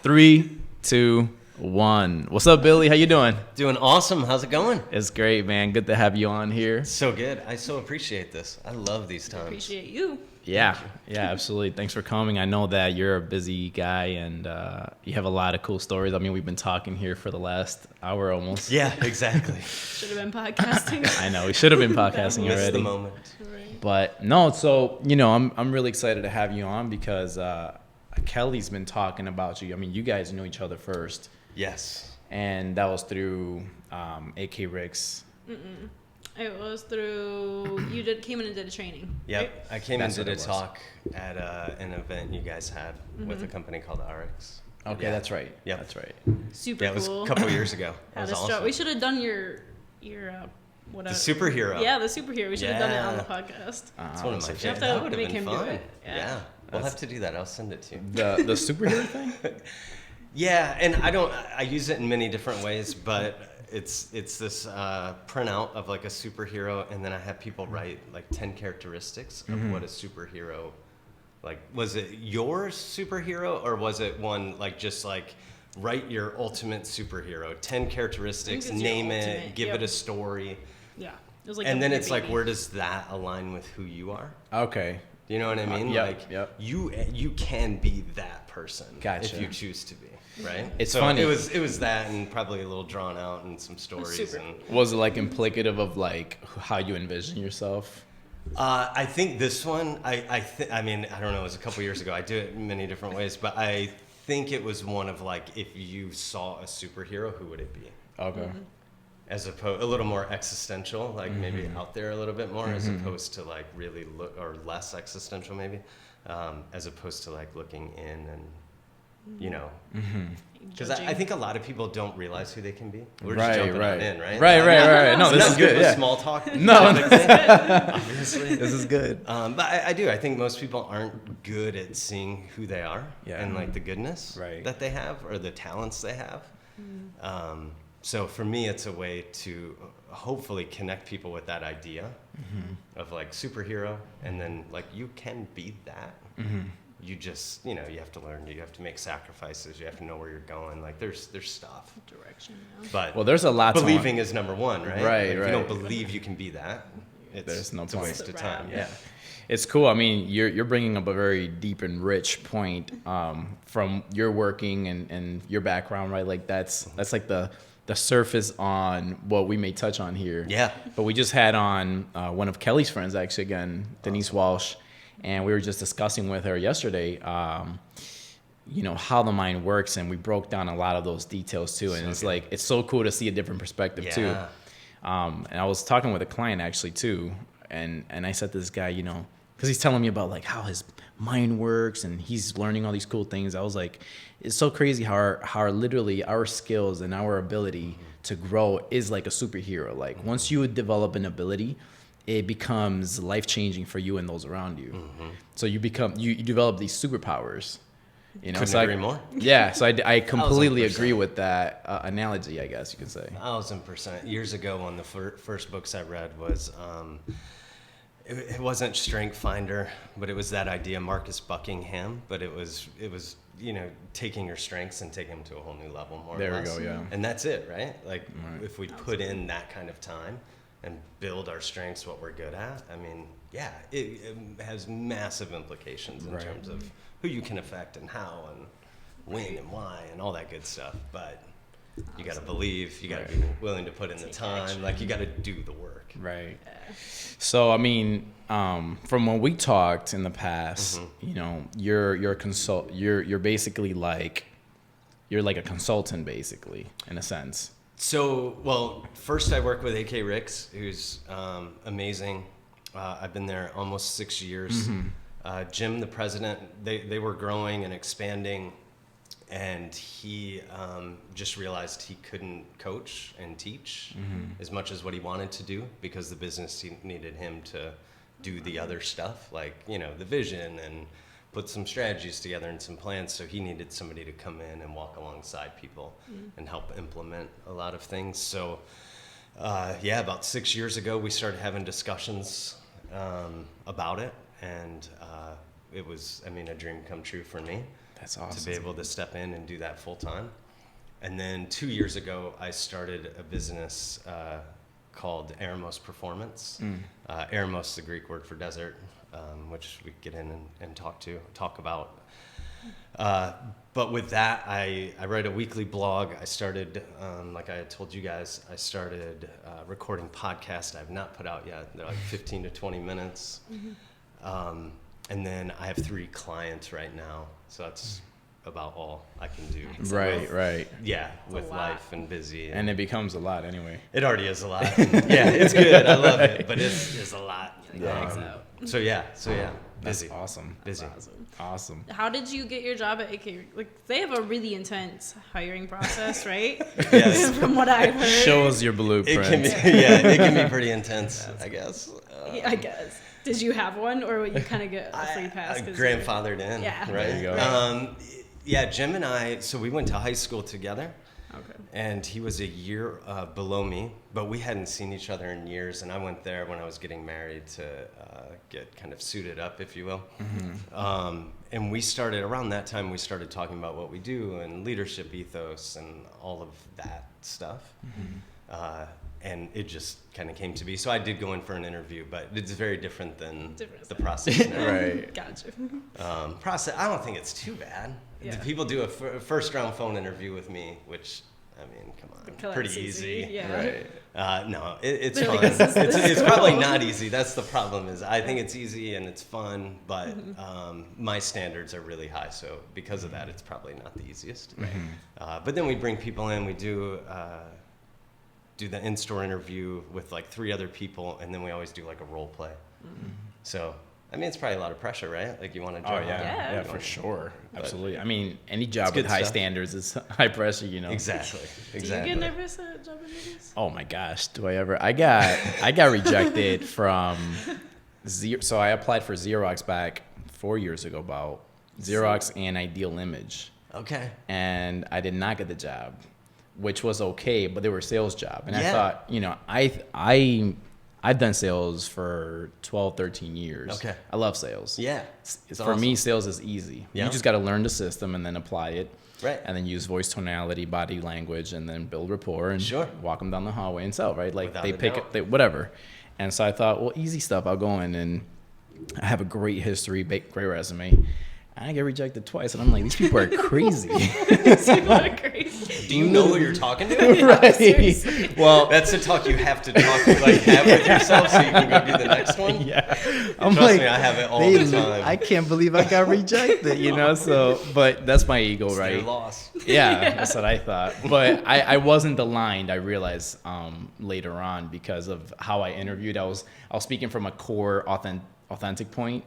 3, 2, 1. What's up, Billy? How you doing? Doing awesome. How's it going? It's great, man. Good to have you on here. So good. I so appreciate this. I love these times. Appreciate you. Yeah, absolutely. Thanks for coming. I know that you're a busy guy and you have a lot of cool stories. I mean, we've been talking here for the last hour almost. Yeah, exactly. Should have been podcasting. I know. We should have been podcasting Missed already. the moment. Right. But no, so, I'm really excited to have you on because Kelly's been talking about you. I mean, you guys knew each other first. Yes. And that was through AK Rikk's. It was through came in and did a training. Yep. Right? I came That's and did what a it was. talk at an event you guys had with a company called Rikk. Okay, Yeah. That's right. Yep. That's right. Super Yeah, it was cool. a couple years ago. It Had was a strut. awesome. We should have done your whatever. The superhero. Yeah, the superhero. We should have done it on the Yeah. podcast. It's one of my so You have favorites. to That would have make been him do fun. it. Yeah. We'll have to do that. I'll send it to you. The superhero thing? Yeah, and I use it in many different ways, but it's this printout of like a superhero, and then I have people write like 10 characteristics of what a superhero, like, was it your superhero or was it one like just like write your ultimate superhero, 10 characteristics, I think it's your name it, ultimate, give yep. it a story, Yeah. It was like and a then big it's like, baby. where does that align with who you are? Okay. You know what I mean? Yep, Like yep. you can be that person Gotcha. if you choose to be, right? It's so funny. It was that and probably a little drawn out and some stories. Super. And Was it like implicative of like how you envision yourself? I think this one, I mean, I don't know. It was a couple years ago. I do it in many different ways, but I think it was one of like, if you saw a superhero, who would it be? Okay. As opposed, a little more existential, like maybe out there a little bit more, as opposed to like really or less existential maybe, as opposed to like looking in and, because I think a lot of people don't realize who they can be. We're just jumping on in, right? Right. No, this is good. For Yeah. small talk. No. Obviously. This is good. But I do. I think most people aren't good at seeing who they are and like the goodness Right. that they have or the talents they have. So for me, it's a way to hopefully connect people with that idea of like superhero, and then like you can be that. You just you have to learn. You have to make sacrifices. You have to know where you're going. Like there's stuff. Direction. Yeah. But Well, there's a lot to believing is number one, right? Right, Like, if right. you don't believe you can be that, There's no it's a point. waste of time. Yeah. Yeah. It's cool. I mean, you're bringing up a very deep and rich point from your working and your background, right? Like that's like the surface on what we may touch on here. Yeah. But we just had on one of Kelly's friends, actually, again, Denise Walsh, and we were just discussing with her yesterday, how the mind works, and we broke down a lot of those details too. And it's like, it's so cool to see a different perspective too. Yeah. And I was talking with a client actually too, and I said to this guy, because he's telling me about like how his mind works and he's learning all these cool things. I was like, it's so crazy how literally our skills and our ability to grow is like a superhero. Like once you develop an ability, it becomes life-changing for you and those around you. So you develop these superpowers. Couldn't agree more. Yeah, so I completely 1000%. agree with that analogy, I guess you could say. 1000%. Years ago, one of the first books I read was, it wasn't Strength Finder, but it was that idea, Marcus Buckingham. But it was taking your strengths and taking them to a whole new level, more There or we less. go, yeah. And that's it, right? Like if we put in that kind of time and build our strengths, what we're good at. I mean, yeah, it has massive implications in terms of who you can affect and how and when and why and all that good stuff. But you got to believe, you got to be willing to put in the time, action. like you got to do the work. Right. So I mean, from when we talked in the past, you're basically like a consultant, basically, in a sense. So, well, first I work with AK Rikk, who's amazing. I've been there almost 6 years. Jim, the president, they were growing and expanding, and he just realized he couldn't coach and teach as much as what he wanted to do because the business needed him to do the other stuff, like, the vision and put some strategies together and some plans. So he needed somebody to come in and walk alongside people and help implement a lot of things. So, about 6 years ago, we started having discussions about it. And it was, a dream come true for me. That's awesome. To be able to step in and do that full time. And then 2 years ago, I started a business called Eremos Performance. Eremos is the Greek word for desert, which we get in and talk about. But with that, I write a weekly blog. I started, like I had told you guys, I started recording podcasts I have not put out yet. They're like 15 to 20 minutes. And then I have 3 clients right now. So that's about all I can do. Right. Yeah, with life and busy. And it becomes a lot anyway. It already is a lot. Yeah, it's good. I love it. But it's a lot. So yeah. Busy. That's awesome. Busy. That's Awesome. How did you get your job at AK? Like, they have a really intense hiring process, right? Yes. From what I've heard. Show us your blueprint. It can be pretty intense, I guess. Yeah, I guess. Did you have one, or would you kind of get a free pass? Grandfathered in. Yeah. Right. There you go. Yeah, Jim and I, so we went to high school together. Okay. And he was a year below me, but we hadn't seen each other in years. And I went there when I was getting married to get kind of suited up, if you will. And we started, around that time, we started talking about what we do and leadership ethos and all of that stuff. And it just kind of came to be. So I did go in for an interview, but it's very different than the process now. Right. Gotcha. Process, I don't think it's too bad. Yeah. People do a first round phone interview with me, which, I mean, come on, pretty easy. Yeah. Right. No, it's They're fun. like, It's probably not easy. That's the problem. Is I think it's easy and it's fun, but my standards are really high. So because of that, it's probably not the easiest. But then we bring people in. We do the in-store interview with like 3 other people, and then we always do like a role play. So I mean, it's probably a lot of pressure, right? Like you want to. Oh yeah, for sure, absolutely. I mean, any job with high standards is high pressure, you know. Exactly. Do you get nervous at job interviews? Oh my gosh, do I ever? I got rejected from so I applied for Xerox back 4 years ago, about Xerox and Ideal Image. Okay. And I did not get the job, which was okay, but they were a sales job, and I thought, you know, I've done sales for 12, 13 years. Okay. I love sales. Yeah. For me, sales is easy. Yeah. You just got to learn the system and then apply it. Right. And then use voice tonality, body language, and then build rapport and walk them down the hallway and sell, right? Like Without they a pick doubt. it, whatever. And so I thought, well, easy stuff. I'll go in, and I have a great history, great resume. And I get rejected twice, and I'm like, these people are crazy. These people are crazy. Do you know who you're talking to? Right. Well, that's the talk you have to have with yourself, so you can go do the next one. Yeah. I'm Trust like, me, I have it all the time. I can't believe I got rejected, you know? So, but that's my ego, It's right? their loss. Yeah, that's what I thought. But I wasn't aligned, I realized later on, because of how I interviewed. I was speaking from a core authentic point.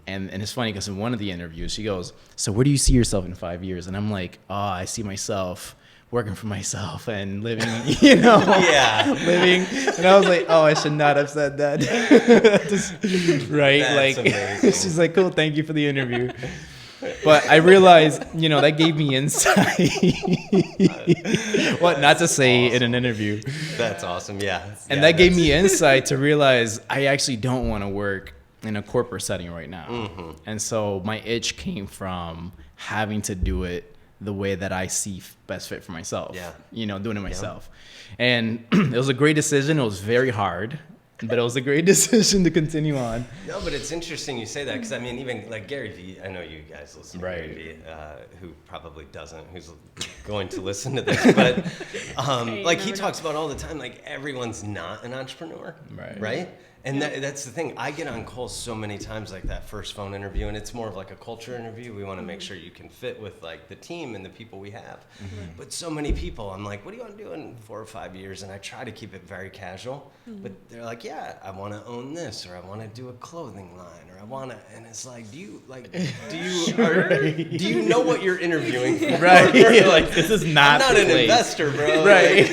And it's funny because in one of the interviews, she goes, so where do you see yourself in 5 years? And I'm like, I see myself working for myself and living, you know, living. And I was like, I should not have said that. Right? That's like, amazing. she's like, cool, thank you for the interview. But I realized, you know, that gave me insight. What not to say in an interview. That's awesome. Yeah. And that gave me insight to realize I actually don't want to work in a corporate setting right now. And so my itch came from having to do it the way that I see best fit for myself. Yeah. You know, doing it myself. And it was a great decision. It was very hard, but it was a great decision to continue on. No, but it's interesting you say that, because I mean, even like Gary Vee, I know you guys listen to Gary Vee, who probably doesn't, who's going to listen to this, but like he talks about all the time, like everyone's not an entrepreneur, right? And that's the thing. I get on calls so many times, like that first phone interview, and it's more of like a culture interview. We want to make sure you can fit with like the team and the people we have. But so many people, I'm like, what do you want to do in 4 or 5 years? And I try to keep it very casual. But they're like, yeah, I want to own this, or I want to do a clothing line, or I want to. And it's like, do you know what you're interviewing for? Right. Like, this is not I'm not the an place. investor, bro. Right.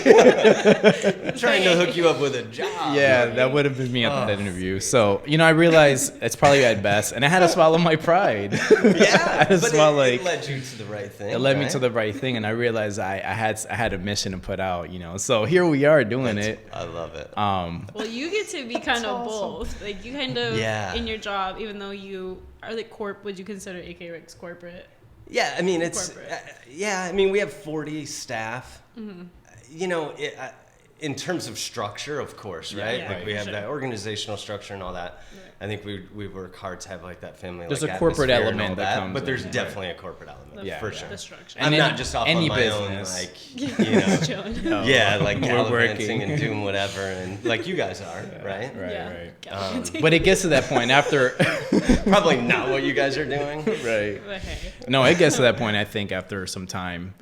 I'm trying to hook you up with a job. Yeah, that would have been me at that interview. So, you know, I realized it's probably at best, and I had to swallow my pride. Yeah, but it led you to the right thing. It led me to the right thing, and I realized I had a mission to put out, you know. So here we are doing it. I love it. Well, you get to be kind of both. Like you kind of in your job, even though you are like would you consider AK Rikk's corporate? Yeah, I mean, it's Corporate. I mean, we have 40 staff. Mm-hmm. You know, in terms of structure, of course, right? Yeah, like we have sure. that organizational structure and all that. Right. I think we work hard to have like that family. There's like, a corporate atmosphere and element all that comes but there's in, definitely a corporate element, Yeah, for yeah. sure. The structure. I'm And not any- just off any on my own, business. like you know, Chilling. yeah, like We're gallivanting working. and doing whatever, and like you guys are, right? Right, Yeah. right. But it gets to that point after. Probably not what you guys are doing. Right. But hey. No, it gets to that point, I think, after some time,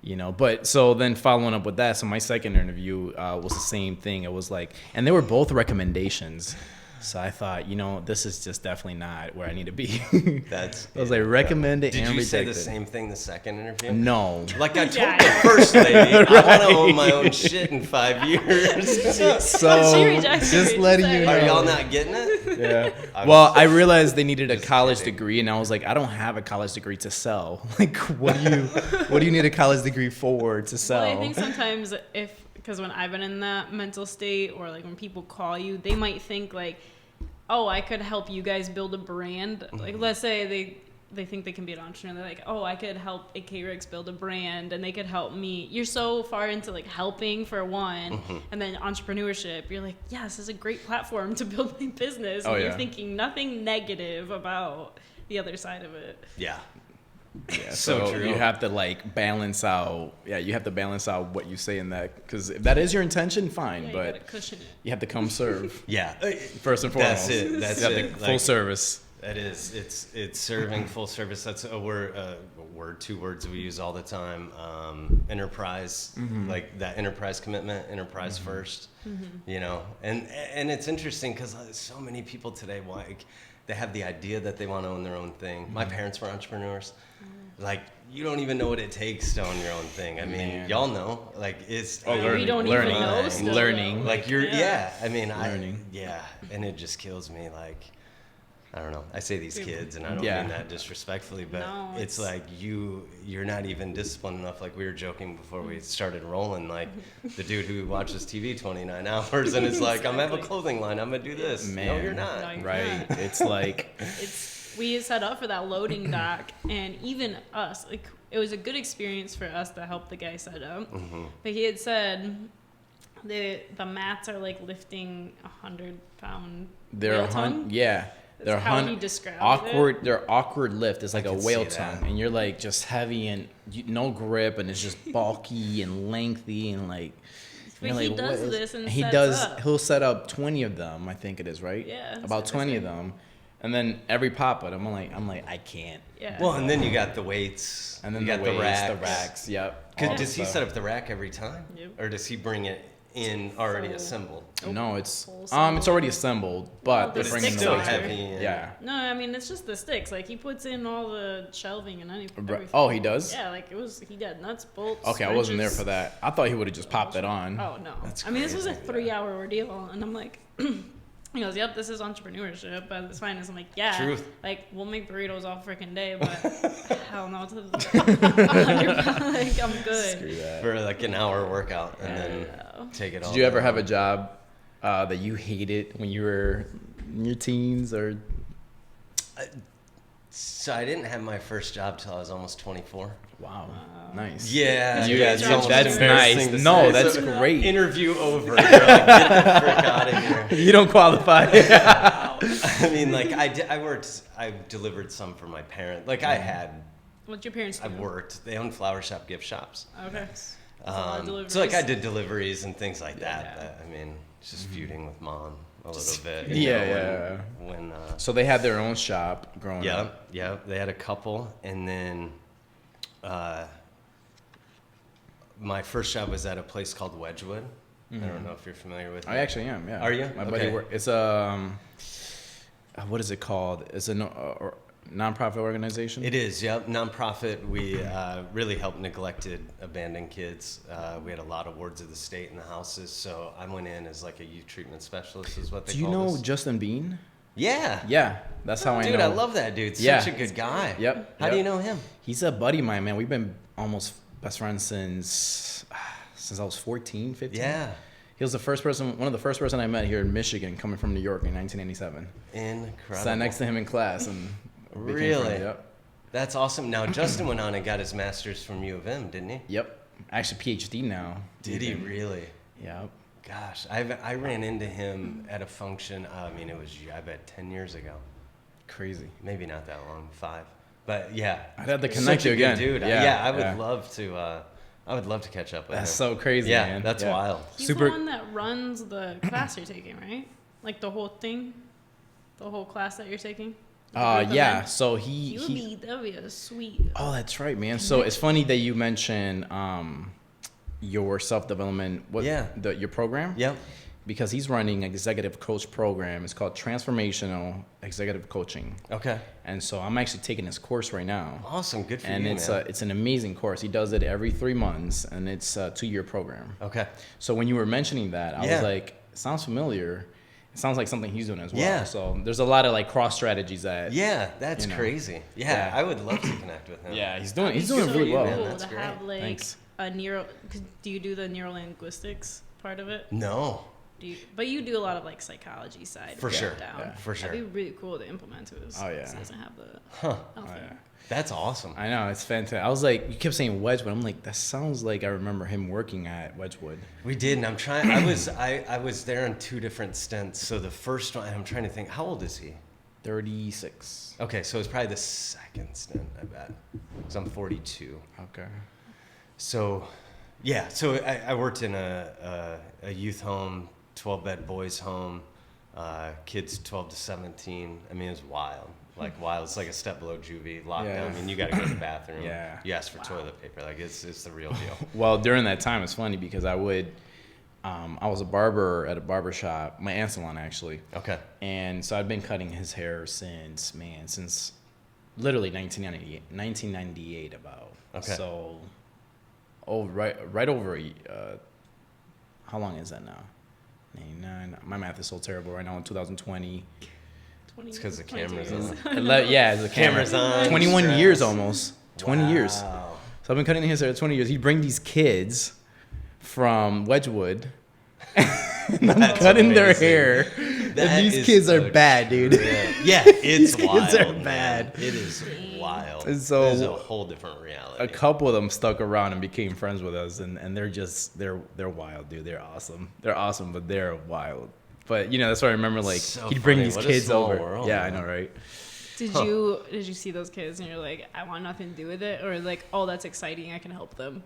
you know. But so then following up with that, so my second interview was the same thing. It was like, and they were both recommendations. So I thought, you know, this is just definitely not where I need to be. That's. I was like, recommended Did and you say rejected. the same thing the second interview? No. Like I told Yeah. the first lady, I want to own my own shit in 5 years. So She rejected just me. letting She's you like, know. Are y'all not getting it? Yeah. I'm Well, just- I realized they needed a just college kidding. degree, and I was like, I don't have a college degree to sell. Like, what do you need a college degree for to sell? Well, I think sometimes because when I've been in that mental state, or like when people call you, they might think like, oh, I could help you guys build a brand. Like, let's say they think they can be an entrepreneur. They're like, oh, I could help AK Rikk build a brand, and they could help me. You're so far into like helping for one, and then entrepreneurship. You're like, yeah, this is a great platform to build my business. Oh, and you're yeah. thinking nothing negative about the other side of it. Yeah. Yeah, So so true. you have to like balance out. Yeah, you have to balance out what you say in that, because if that is your intention, fine. Yeah, you gotta But cushion it. you have to come serve Yeah. first and foremost. That's it. That's you have it. to full Like, service. That is. It's serving full service. That's a word. Two words we use all the time. Enterprise. Like that enterprise commitment. Enterprise first. You know. And it's interesting because so many people today they have the idea that they want to own their own thing. My parents were entrepreneurs. Like, you don't even know what it takes to own your own thing. I mean, Man. y'all know. Like, it's Oh, Yeah, learning, we don't learning, even know still, learning. though. like you're. Yeah. I mean, Learning. and it just kills me. Like, I don't know. I say these kids, and I don't Yeah. mean that disrespectfully, but No, it's like you're not even disciplined enough. Like we were joking before we started rolling. Like the dude who watches TV 29 hours and is like, I'm gonna have a Exactly. clothing line. I'm gonna do this. No, Man. you're not. No, you're Right. not. It's like We set up for that loading dock, and even us, like, it was a good experience for us to help the guy set up. But he had said the mats are like lifting 100-pound they're whale tongue. yeah. That's They're how he described awkward. it. They're awkward lift. It's like a can whale see that. tongue, and you're like just heavy and no grip, and it's just bulky and lengthy and like. But you're he like, does what is- this and he sets does. up. He'll set up 20 of them. I think it is right. Yeah, that's about what 20 they of say. them, and then every pop it. I'm like I can't. Yeah. Well, and then you got the weights. And then you got the weights, racks. the racks. Yep. all Does he the set up the rack every time, Yep. or does he bring it in already Full. assembled? No, it's Full it's assembled. already assembled, but the they're But bringing it's sticks the still are weights there. in. heavy. and- Yeah. No, I mean it's just the sticks. Like he puts in all the shelving and everything. Oh, he does. Yeah, like he got nuts, bolts. Okay, I wasn't there wrenches. for that. I thought he would have just popped it on. Oh no! That's I mean, this was a crazy. 3-hour ordeal, and I'm like, he goes, "Yep, this is entrepreneurship, but it's fine." I'm like, "Yeah, Truth. like we'll make burritos all freaking day, but hell no, it's 100 like I'm good." Screw that. For like an hour workout, and Yeah. then take it all. Did you ever down. have a job that you hated when you were in your teens or? So I didn't have my first job till I was almost 24. Wow, nice. Yeah, You- yeah, it's that's almost nice. embarrassing to No, say. that's So, great. Interview over. You're like, get the frick out of here. You don't qualify. I mean, like I delivered some for my parent. Like I had, What'd your parents do? I've worked. They owned flower shop gift shops. Okay. That's a lot of deliveries. So like I did deliveries and things like that. Yeah. But, I mean, just feuding with mom a little bit. Yeah, When So they had their own shop growing yeah, up. yeah, they had a couple, and then my first job was at a place called Wedgwood. I don't know if you're familiar with it. I actually am. Yeah. Are you? My buddy Okay. work. It's what is it called? It's a nonprofit organization. It is, yep. Nonprofit. We really help neglected, abandoned kids. We had a lot of wards of the state in the houses, so I went in as like a youth treatment specialist, is what they Do you called know us. Justin Bean? Yeah. Yeah, that's how I know. Dude, I love that dude. Yeah. Such a good guy. Yep. How do you know him? He's a buddy of mine, man. We've been almost best friends since I was 14, 15. Yeah. He was one of the first person I met here in Michigan, coming from New York in 1997. Incredible. Sat next to him in class and became Really? friends, Yep. That's awesome. Now, Justin went on and got his master's from U of M, didn't he? Yep. Actually, PhD now. Did he really? Yep. Gosh, I ran into him at a function. I mean, it was, I bet, 10 years ago. Crazy. Maybe not that long, 5. But yeah, I'd have to connect you again, dude. Yeah, I would love to. I would love to catch up with him. That's so crazy, yeah, man. That's wild. He's Super. the one that runs the class you're taking, right? Like the whole thing, the whole class that you're taking. Yeah. So That'd be a sweet. Oh, that's right, man. So it's funny that you mentioned your self-development. Your program. Yep. Because he's running an executive coach program. It's called Transformational Executive Coaching. Okay. And so I'm actually taking his course right now. Awesome. Good for you, and man. It's an amazing course. He does it every 3 months, and it's a 2-year program. Okay. So when you were mentioning that, I was like, sounds familiar. It sounds like something he's doing as well. Yeah. So there's a lot of like cross strategies that. Yeah, that's crazy. Yeah, I would love to connect with him. Yeah, he's doing So really well. cool That's to great. have like Thanks. a neuro. Do you do the neurolinguistics part of it? No. But you do a lot of like psychology side. For sure. Down. Yeah. For sure. That'd be really cool to implement to his. Oh, yeah. He doesn't have the. Huh. Oh, yeah. That's awesome. I know, it's fantastic. I was like, you kept saying Wedgwood. I'm like, that sounds like I remember him working at Wedgwood. We did, and I'm trying. I was there on 2 different stints. So the first one, I'm trying to think. How old is he? 36. Okay, so it's probably the second stint, I bet. Because I'm 42. Okay. So, yeah. So I worked in a youth home, 12-bed boys home, kids 12 to 17. I mean, it was wild. Like wild. It's like a step below juvie lockdown. Yeah. I mean, you got to go to the bathroom. Yeah. You ask for toilet paper. Like it's the real deal. Well, during that time, it's funny because I was a barber at a barber shop, my aunt's salon actually. Okay. And so I'd been cutting his hair since literally 1998 about. Okay. So, right over, how long is that now? 99. My math is so terrible right now in 2020. It's because the camera's on. Yeah, the camera's on. 21 Stress. years almost. 20 years. Wow. So I've been cutting his hair 20 years. He'd bring these kids from Wedgwood. And I'm cutting their hair. That And these is kids are so bad, dude. true. Yeah, it's These kids wild. are man. bad. It is wild. And so it's a whole different reality. A couple of them stuck around and became friends with us, and they're wild, dude. They're awesome, but they're wild. But that's what I remember. Like So he'd bring funny. these What a kids small over. world, Yeah, man. I know, right? Did you see those kids and you're like, I want nothing to do with it, or like, oh, that's exciting, I can help them?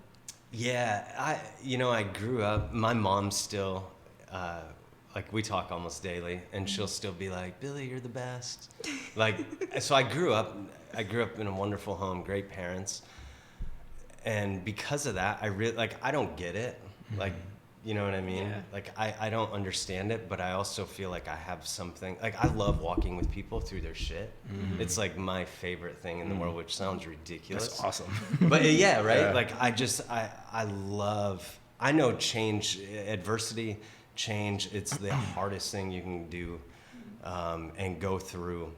Yeah, I grew up. My mom still, like we talk almost daily, and she'll still be like, "Billy, you're the best." Like, so I grew up in a wonderful home, great parents, and because of that, I don't get it, like. You know what I mean? Yeah. Like, I don't understand it, but I also feel like I have something. Like, I love walking with people through their shit. Mm-hmm. It's like my favorite thing in the world, which sounds ridiculous. That's awesome. But yeah, right? Yeah. Like, I know change, adversity, change, it's the hardest thing you can do and go through.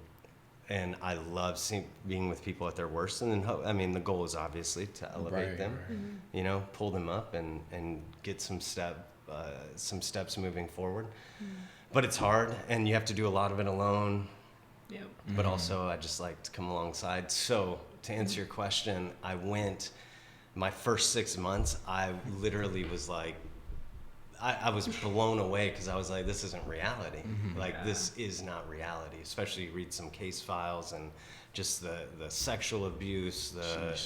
And I love being with people at their worst. And then, the goal is obviously to elevate them, Mm-hmm. Pull them up and get some steps moving forward. Mm-hmm. But it's hard, and you have to do a lot of it alone. Yep. But also, I just like to come alongside. So to answer your question, my first 6 months, I literally was like, I was blown away because I was like, this isn't reality. Mm-hmm. Like, this is not reality. Especially you read some case files and just the sexual abuse, the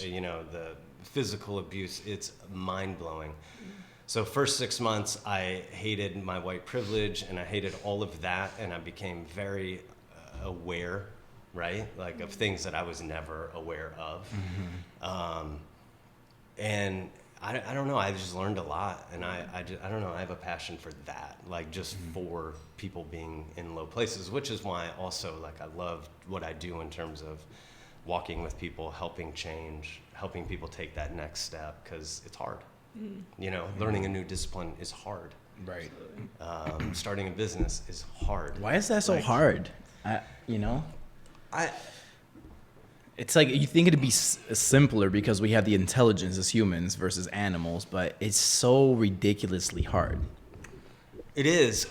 physical abuse. It's mind-blowing. Mm-hmm. So first 6 months, I hated my white privilege and I hated all of that. And I became very aware, right? Like of things that I was never aware of. Mm-hmm. And I don't know. I just learned a lot, and I don't know. I have a passion for that, like just for people being in low places, which is why also like I love what I do in terms of walking with people, helping change, helping people take that next step because it's hard. Learning a new discipline is hard. Right. Starting a business is hard. Why is that so hard? It's like you think it'd be simpler because we have the intelligence as humans versus animals, but it's so ridiculously hard. It is.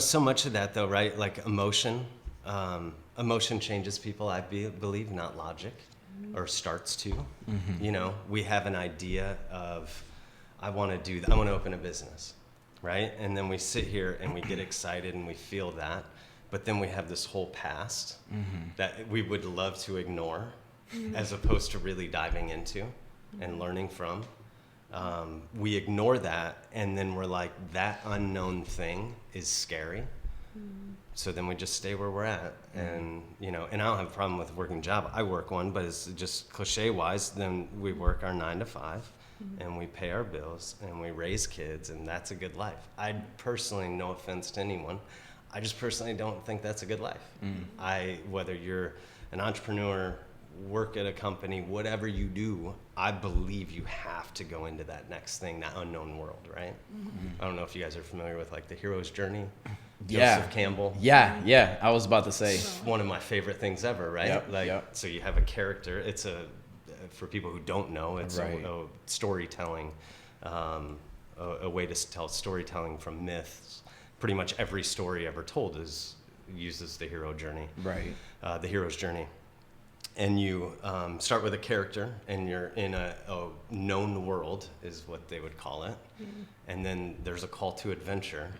So much of that though, right? Like emotion changes people, I believe, not logic. or starts to. You know, we have an idea of, I want to open a business, right? And then we sit here and we get excited and we feel that, but then we have this whole past that we would love to ignore as opposed to really diving into and learning from. We ignore that, and then we're like, that unknown thing is scary. So then we just stay where we're at. And, you know, and I don't have a problem with a working job. I work one, but it's just cliche wise, then we work our 9 to 5 and we pay our bills and we raise kids, and that's a good life. I personally, no offense to anyone, I just personally don't think that's a good life. Whether you're an entrepreneur, work at a company, whatever you do, I believe you have to go into that next thing, that unknown world, right? I don't know if you guys are familiar with like the hero's journey. Joseph Campbell. Yeah. I was about to say. It's one of my favorite things ever, right? So you have a character. It's for people who don't know, it's a storytelling, a way to tell storytelling from myths. Pretty much every story ever told uses the hero journey. Right. The hero's journey. And you start with a character, and you're in a known world, is what they would call it. And then there's a call to adventure.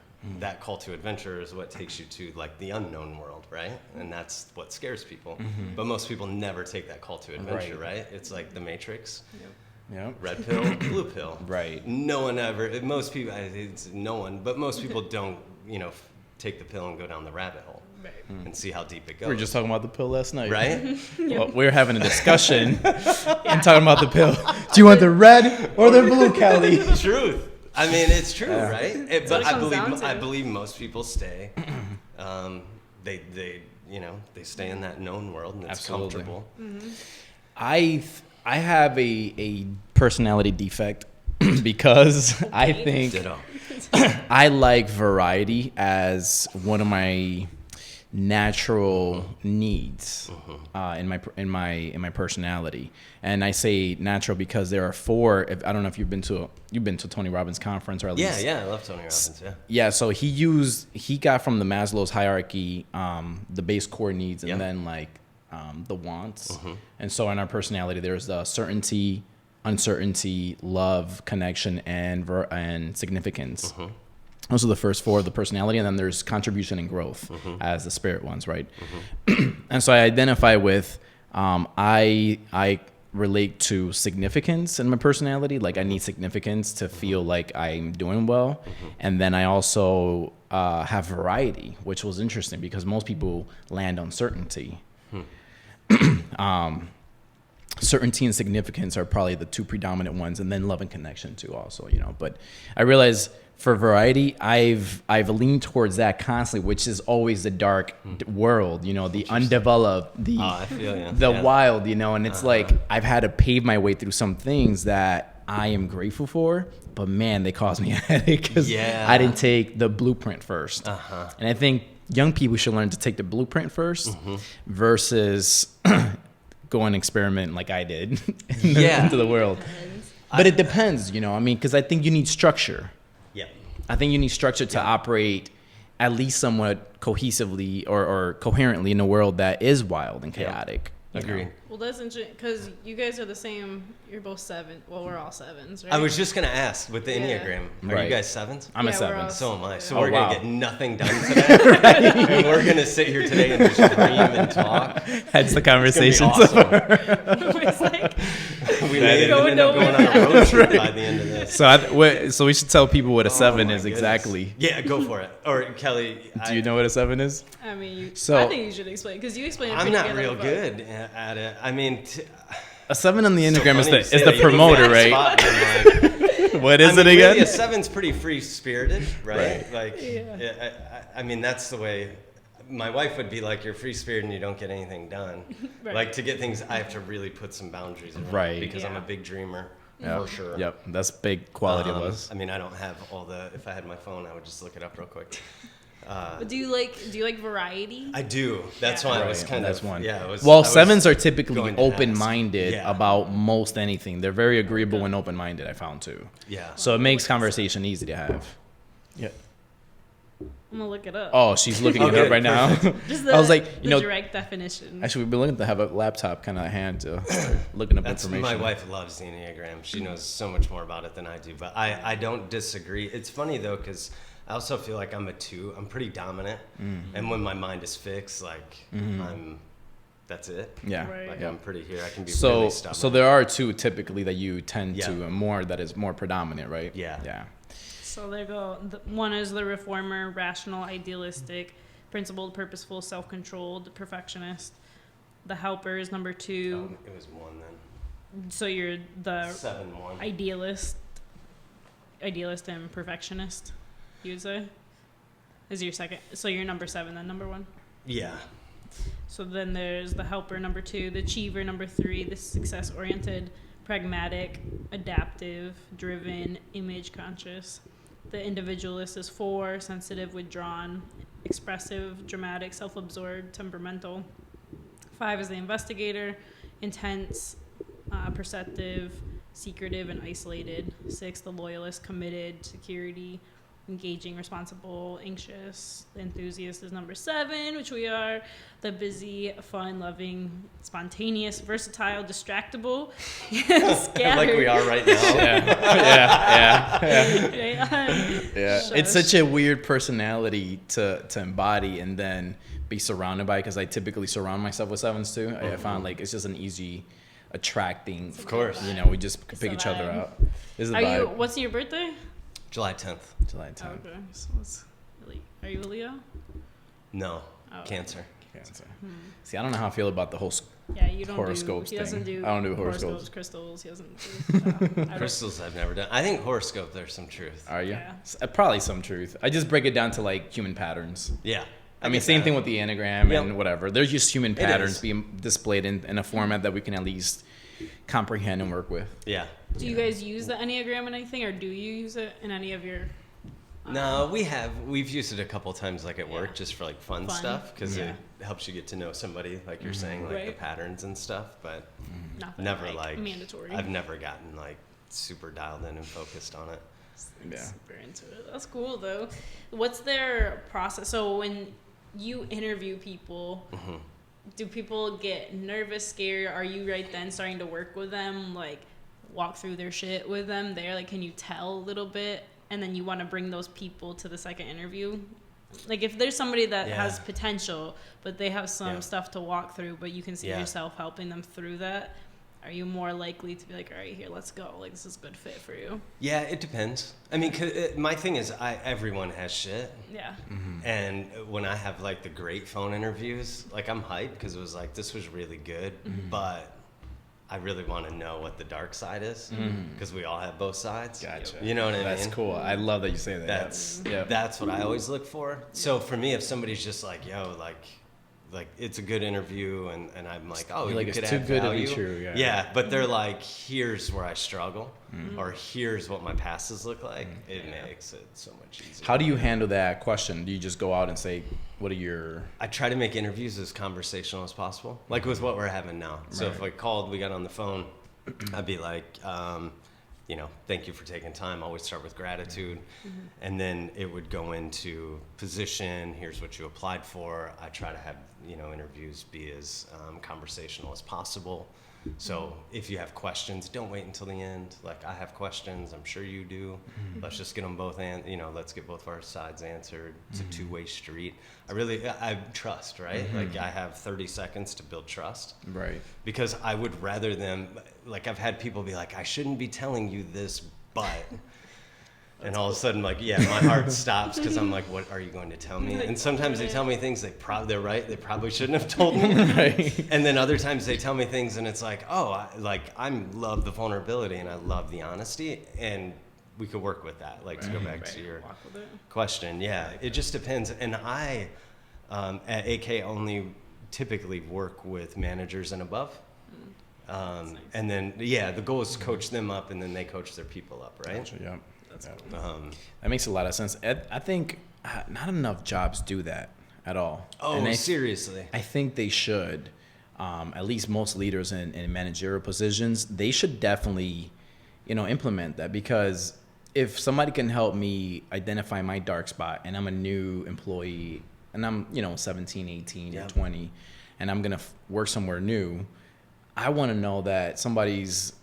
That call to adventure is what takes you to like the unknown world, right? And that's what scares people. But most people never take that call to adventure, right? It's like the Matrix. Red pill, blue pill. Right. No one ever. Most people. It's no one. But most people don't. You know, take the pill and go down the rabbit hole. And see how deep it goes. We were just talking about the pill last night. Right? Well, we were having a discussion and talking about the pill. Do you want the red or the blue, Kelly? Truth. I mean, it's true, right? But I believe most people stay. They stay in that known world, and it's comfortable. I have a personality defect because I think I like variety as one of my natural needs in my personality. And I say natural because there are 4. I don't know if you've been to Tony Robbins' conference, or at least. Yeah, I love Tony Robbins. Yeah. So he got from the Maslow's hierarchy the base core needs, and then like the wants. And so in our personality, there's the certainty, uncertainty, love, connection, and significance. Those are the first 4 of the personality, and then there's contribution and growth as the spirit ones, right? And so I identify with, I relate to significance in my personality. Like I need significance to feel like I'm doing well. And then I also have variety, which was interesting because most people land on certainty. Certainty and significance are probably the 2 predominant ones, and then love and connection too also, you know. But I realize for variety, I've leaned towards that constantly, which is always the dark world, you know, the undeveloped, the wild, you know. And it's like I've had to pave my way through some things that I am grateful for, but man, they caused me a headache because I didn't take the blueprint first. And I think young people should learn to take the blueprint first versus go and experiment like I did into the world. But it depends, you know. I mean, because I think you need structure. I think you need structure to operate at least somewhat cohesively or coherently in a world that is wild and chaotic. Agreed. Well, that's interesting because you guys are the same. You're both 7. Well, we're all 7s, right? I was just going to ask with the Enneagram. Are you guys 7s? I'm a 7. So am I. So we're going to get nothing done today. And we're going to sit here today and just dream and talk. That's the conversation. It's like, we may end up going on a road trip by the end of this. So we should tell people what a 7 is exactly. Yeah, go for it. Or Kelly. Do you know what a 7 is? I mean, I think you should explain because you explain it. I'm not real good at it. I mean, a 7 on the Enneagram is the promoter, right? What is it again? Really, a 7's pretty free spirited, right? Like, I mean, that's the way. My wife would be like, "You're free spirited and you don't get anything done." Like to get things, I have to really put some boundaries in, right? Because I'm a big dreamer. For sure. Yep, that's big quality of us. I mean, I don't have all the. If I had my phone, I would just look it up real quick. But do you like variety? I do. That's why I was kind of. One. Yeah. Well, 7s are typically open-minded about most anything. They're very agreeable and open-minded. I found too. Yeah. So it makes conversation easy to have. Yeah. I'm gonna look it up. Oh, she's looking it up right now. Just I was like, the direct definition. Actually, we've been looking to have a laptop kind of at hand to start looking up information. My wife loves the Enneagram. She knows so much more about it than I do. But I don't disagree. It's funny, though, because I also feel like I'm a 2. I'm pretty dominant. And when my mind is fixed, like, that's it. Yeah. Right. Like, I'm pretty here. I can be really stubborn. So there are 2 typically that you tend to more, that is more predominant, right? Yeah. Yeah. So there you go. One is the reformer, rational, idealistic, principled, purposeful, self-controlled, perfectionist. The helper is number 2. It was 1 then. So you're the 7-1. idealist and perfectionist, you would say? Is your second. So you're number 7 then, number 1? Yeah. So then there's the helper, number 2, the achiever, number 3, the success-oriented, pragmatic, adaptive, driven, image-conscious. The individualist is 4, sensitive, withdrawn, expressive, dramatic, self-absorbed, temperamental. 5 is the investigator, intense, perceptive, secretive, and isolated. 6, the loyalist, committed, security, engaging, responsible, anxious. The enthusiast is number 7, which we are. The busy, fun, loving, spontaneous, versatile, distractible, scattered. Like we are right now. Yeah. It's such a weird personality to embody and then be surrounded by, because I typically surround myself with 7s too. I found like it's just an easy attracting. Of course. You know, we just pick each other up. This is the vibe. What's your birthday? July 10th. July 10th. Okay. So are you a Leo? No. Oh. Cancer. See, I don't know how I feel about the whole Yeah, you don't horoscopes he doesn't thing. do I don't do horoscopes. Crystals. He doesn't do Crystals I've never done. I think horoscope, there's some truth. Are you? Yeah. Probably some truth. I just break it down to like human patterns. Yeah. I mean, same thing with the Enneagram and whatever. There's just human patterns being displayed in a format that we can at least comprehend and work with. Yeah. Do you guys use the Enneagram in anything, or do you use it in any of your... No, we've used it a couple times, like at work, just for like fun stuff, because it helps you get to know somebody, like you're saying, like the patterns and stuff. But never like mandatory. I've never gotten like super dialed in and focused on it. Yeah, super into it. That's cool though. What's their process? So when you interview people, do people get nervous, scared? Are you right then starting to work with them, like walk through their shit with them there? Like, can you tell a little bit? And then you want to bring those people to the second interview? Like, if there's somebody that has potential, but they have some stuff to walk through, but you can see yourself helping them through that, are you more likely to be like, all right, here, let's go. Like, this is a good fit for you? Yeah, it depends. I mean, my thing is, everyone has shit. Yeah. And when I have, like, the great phone interviews, like, I'm hyped because it was like, this was really good, but I really want to know what the dark side is, because we all have both sides. Gotcha. You know what I mean? That's cool. I love that you say that. That's what I always look for. So for me, if somebody's just like, yo, like it's a good interview, and I'm like, oh, like, you it's could too add good value. to be true. Yeah, but they're like, here's where I struggle, or here's what my passes look like. It makes it so much easier. How do you handle that question? Do you just go out and say, what are your... I try to make interviews as conversational as possible, like with what we're having now. So if I called, we got on the phone, I'd be like, thank you for taking time. Always start with gratitude. And then it would go into position. Here's what you applied for. I try to have, interviews be as conversational as possible. So if you have questions, don't wait until the end. Like, I have questions. I'm sure you do. Let's just get them both, let's get both of our sides answered. It's a two-way street. I trust, right? Like, I have 30 seconds to build trust. Right. Because I would rather them, like, I've had people be like, I shouldn't be telling you this, but... And all of a sudden, like, my heart stops because I'm like, what are you going to tell me? And sometimes they tell me things they're right. They probably shouldn't have told me. Right. And then other times they tell me things and it's like, oh, I love the vulnerability and I love the honesty. And we could work with that. Like, to go back to your question. Yeah, it just depends. And I, at AK, only typically work with managers and above. Nice. And then, the goal is to coach them up and then they coach their people up, right? Gotcha, yeah. That makes a lot of sense. I think not enough jobs do that at all. Oh, seriously? I think they should. At least most leaders in managerial positions, they should definitely, implement that, because if somebody can help me identify my dark spot, and I'm a new employee, and I'm 17, 18, or 20, and I'm gonna work somewhere new, I want to know that somebody's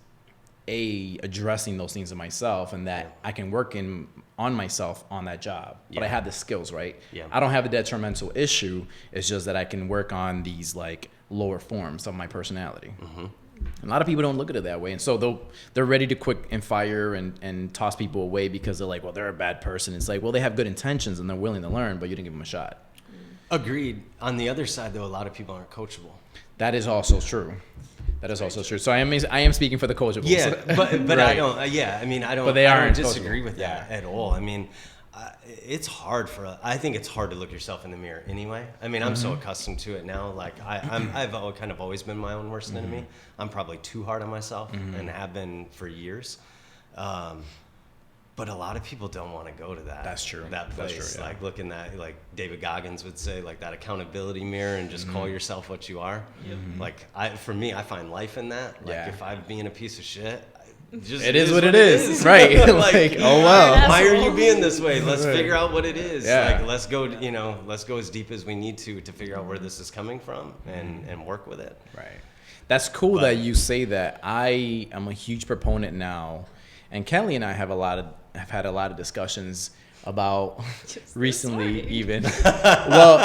addressing those things in myself, and that I can work on myself on that job, but I have the skills, right? I don't have a detrimental issue. It's just that I can work on these like lower forms of my personality. A lot of people don't look at it that way, and so they're ready to quit and fire and toss people away because they're like, well, they're a bad person. It's like, well, they have good intentions and they're willing to learn, but you didn't give them a shot. Agreed. On the other side, though, a lot of people aren't coachable. That is also true. That is also true. So I am speaking for the coachables. Yeah, but right. I don't. I mean, I don't. But they I don't aren't disagree coachable. with that at all. I mean, it's hard I think it's hard to look yourself in the mirror anyway. I mean, I'm so accustomed to it now. Like I've kind of always been my own worst enemy. I'm probably too hard on myself and have been for years. But a lot of people don't want to go to that. That's true. That place, That's true, yeah. like looking at, like David Goggins would say, like that accountability mirror, and just call yourself what you are. Like for me, I find life in that. Like if I'm being a piece of shit, it is what it is. Right. like, oh well. Why are you being this way? Let's figure out what it is. Yeah. Like let's go as deep as we need to figure out where this is coming from and work with it. Right. That's cool that you say that. I am a huge proponent now, and Kelly and I have had a lot of discussions about recently even. Well,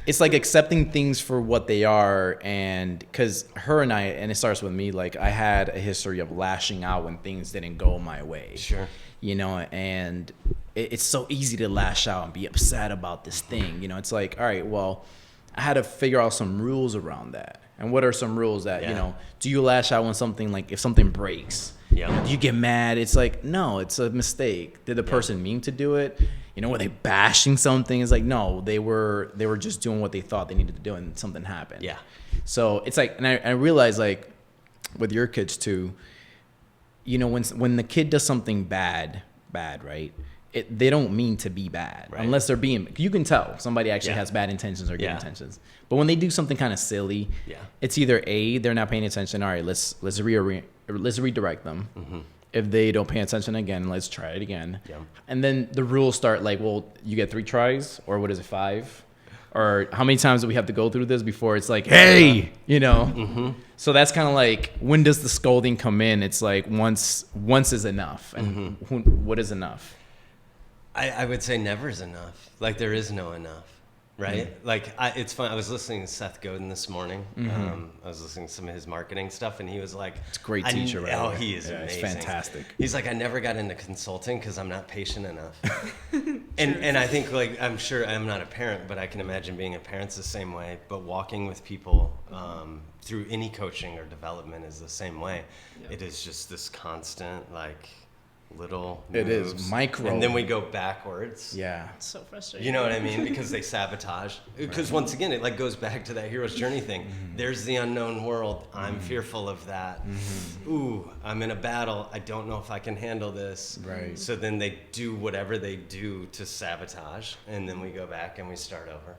it's like accepting things for what they are, and because her and I, and it starts with me, like I had a history of lashing out when things didn't go my way. Sure. And it's so easy to lash out and be upset about this thing. It's like, all right, well, I had to figure out some rules around that. And what are some rules that, do you lash out when if something breaks? Do you get mad? It's like, no, it's a mistake. Did the person mean to do it? Were they bashing something? It's like, no, they were just doing what they thought they needed to do, and something happened. Yeah. So it's like, and I realize, like, with your kids too, when the kid does something bad, right? They don't mean to be bad, right? Unless they're being. You can tell somebody actually has bad intentions or good intentions. But when they do something kind of silly, it's either they're not paying attention. All right, let's redirect them. If they don't pay attention again, let's try it again. And then the rules start like, well, you get 3 tries, or what is it, 5? Or how many times do we have to go through this before it's like, hey, So that's kind of like, when does the scolding come in? It's like once is enough, and what is enough? I would say never is enough. Like there is no enough, right? Like it's fun. I was listening to Seth Godin this morning. I was listening to some of his marketing stuff, and he was like, "It's a great teacher, right?" Oh, he is amazing. He's fantastic. He's like, I never got into consulting because I'm not patient enough. and I think, like, I'm sure I'm not a parent, but I can imagine being a parent's the same way. But walking with people through any coaching or development is the same way. It is just this constant, like, little moves. It is micro, and then we go backwards. It's so frustrating. You know what I mean? Because they sabotage. Because once again, it like goes back to that hero's journey thing. There's the unknown world. I'm fearful of that. Ooh, I'm in a battle. I don't know if I can handle this. Right. So then they do whatever they do to sabotage, and then we go back and we start over.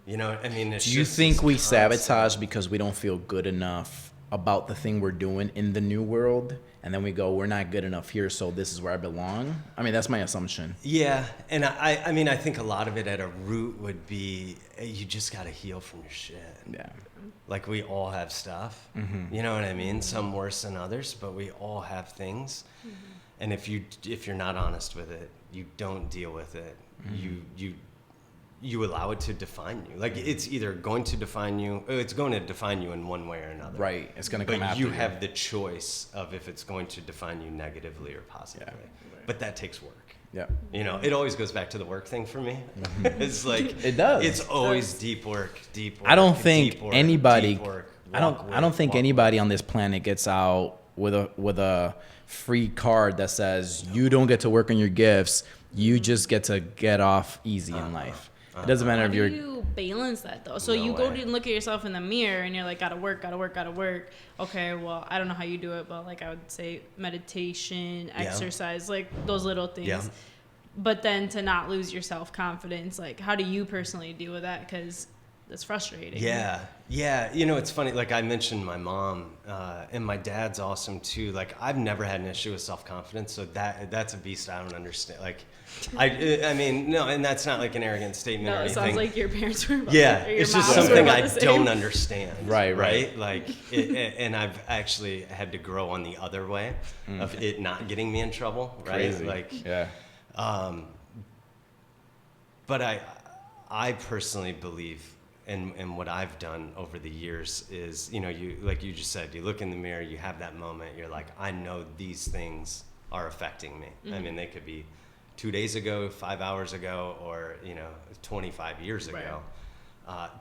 You know, I mean, it's do you think we sabotage because we don't feel good enough about the thing we're doing in the new world, and then we go, we're not good enough here, so this is where I belong? I mean, that's my assumption. Yeah, and I mean, I think a lot of it at a root would be, you just got to heal from your shit. Yeah. Like, we all have stuff. You know what I mean? Some worse than others, but we all have things. And if you're not honest with it, you don't deal with it. You allow it to define you. Like, it's either going to define you, or it's going to define you in one way or another. Right. It's going to come after you. But you have the choice of if it's going to define you negatively or positively. Yeah. But that takes work. Yeah. You know, it always goes back to the work thing for me. It's like, it does. It's always deep work. I don't think anybody anybody on this planet gets out with a free card that says you don't get to work on your gifts. You just get to get off easy in life. It doesn't matter if you're. How do you balance that though? So go and look at yourself in the mirror, and you're like, gotta work. Okay, well, I don't know how you do it, but like I would say meditation, exercise, like those little things. Yeah. But then to not lose your self-confidence, like how do you personally deal with that? Because that's frustrating. Yeah. You know, it's funny. Like I mentioned my mom, and my dad's awesome too. Like I've never had an issue with self-confidence. So that's a beast I don't understand. Like, I mean, no, and that's not like an arrogant statement or No, it anything. sounds like your parents were about Yeah, or your it's just moms were something about I the same. don't understand. Right. Like, and I've actually had to grow on the other way of it not getting me in trouble. Right. Crazy. Like, yeah. But I personally believe in what I've done over the years is, you know, you, like you just said, you look in the mirror, you have that moment, you're like, I know these things are affecting me. I mean, they could be 2 days ago, 5 hours ago, or, you know, 25 years ago.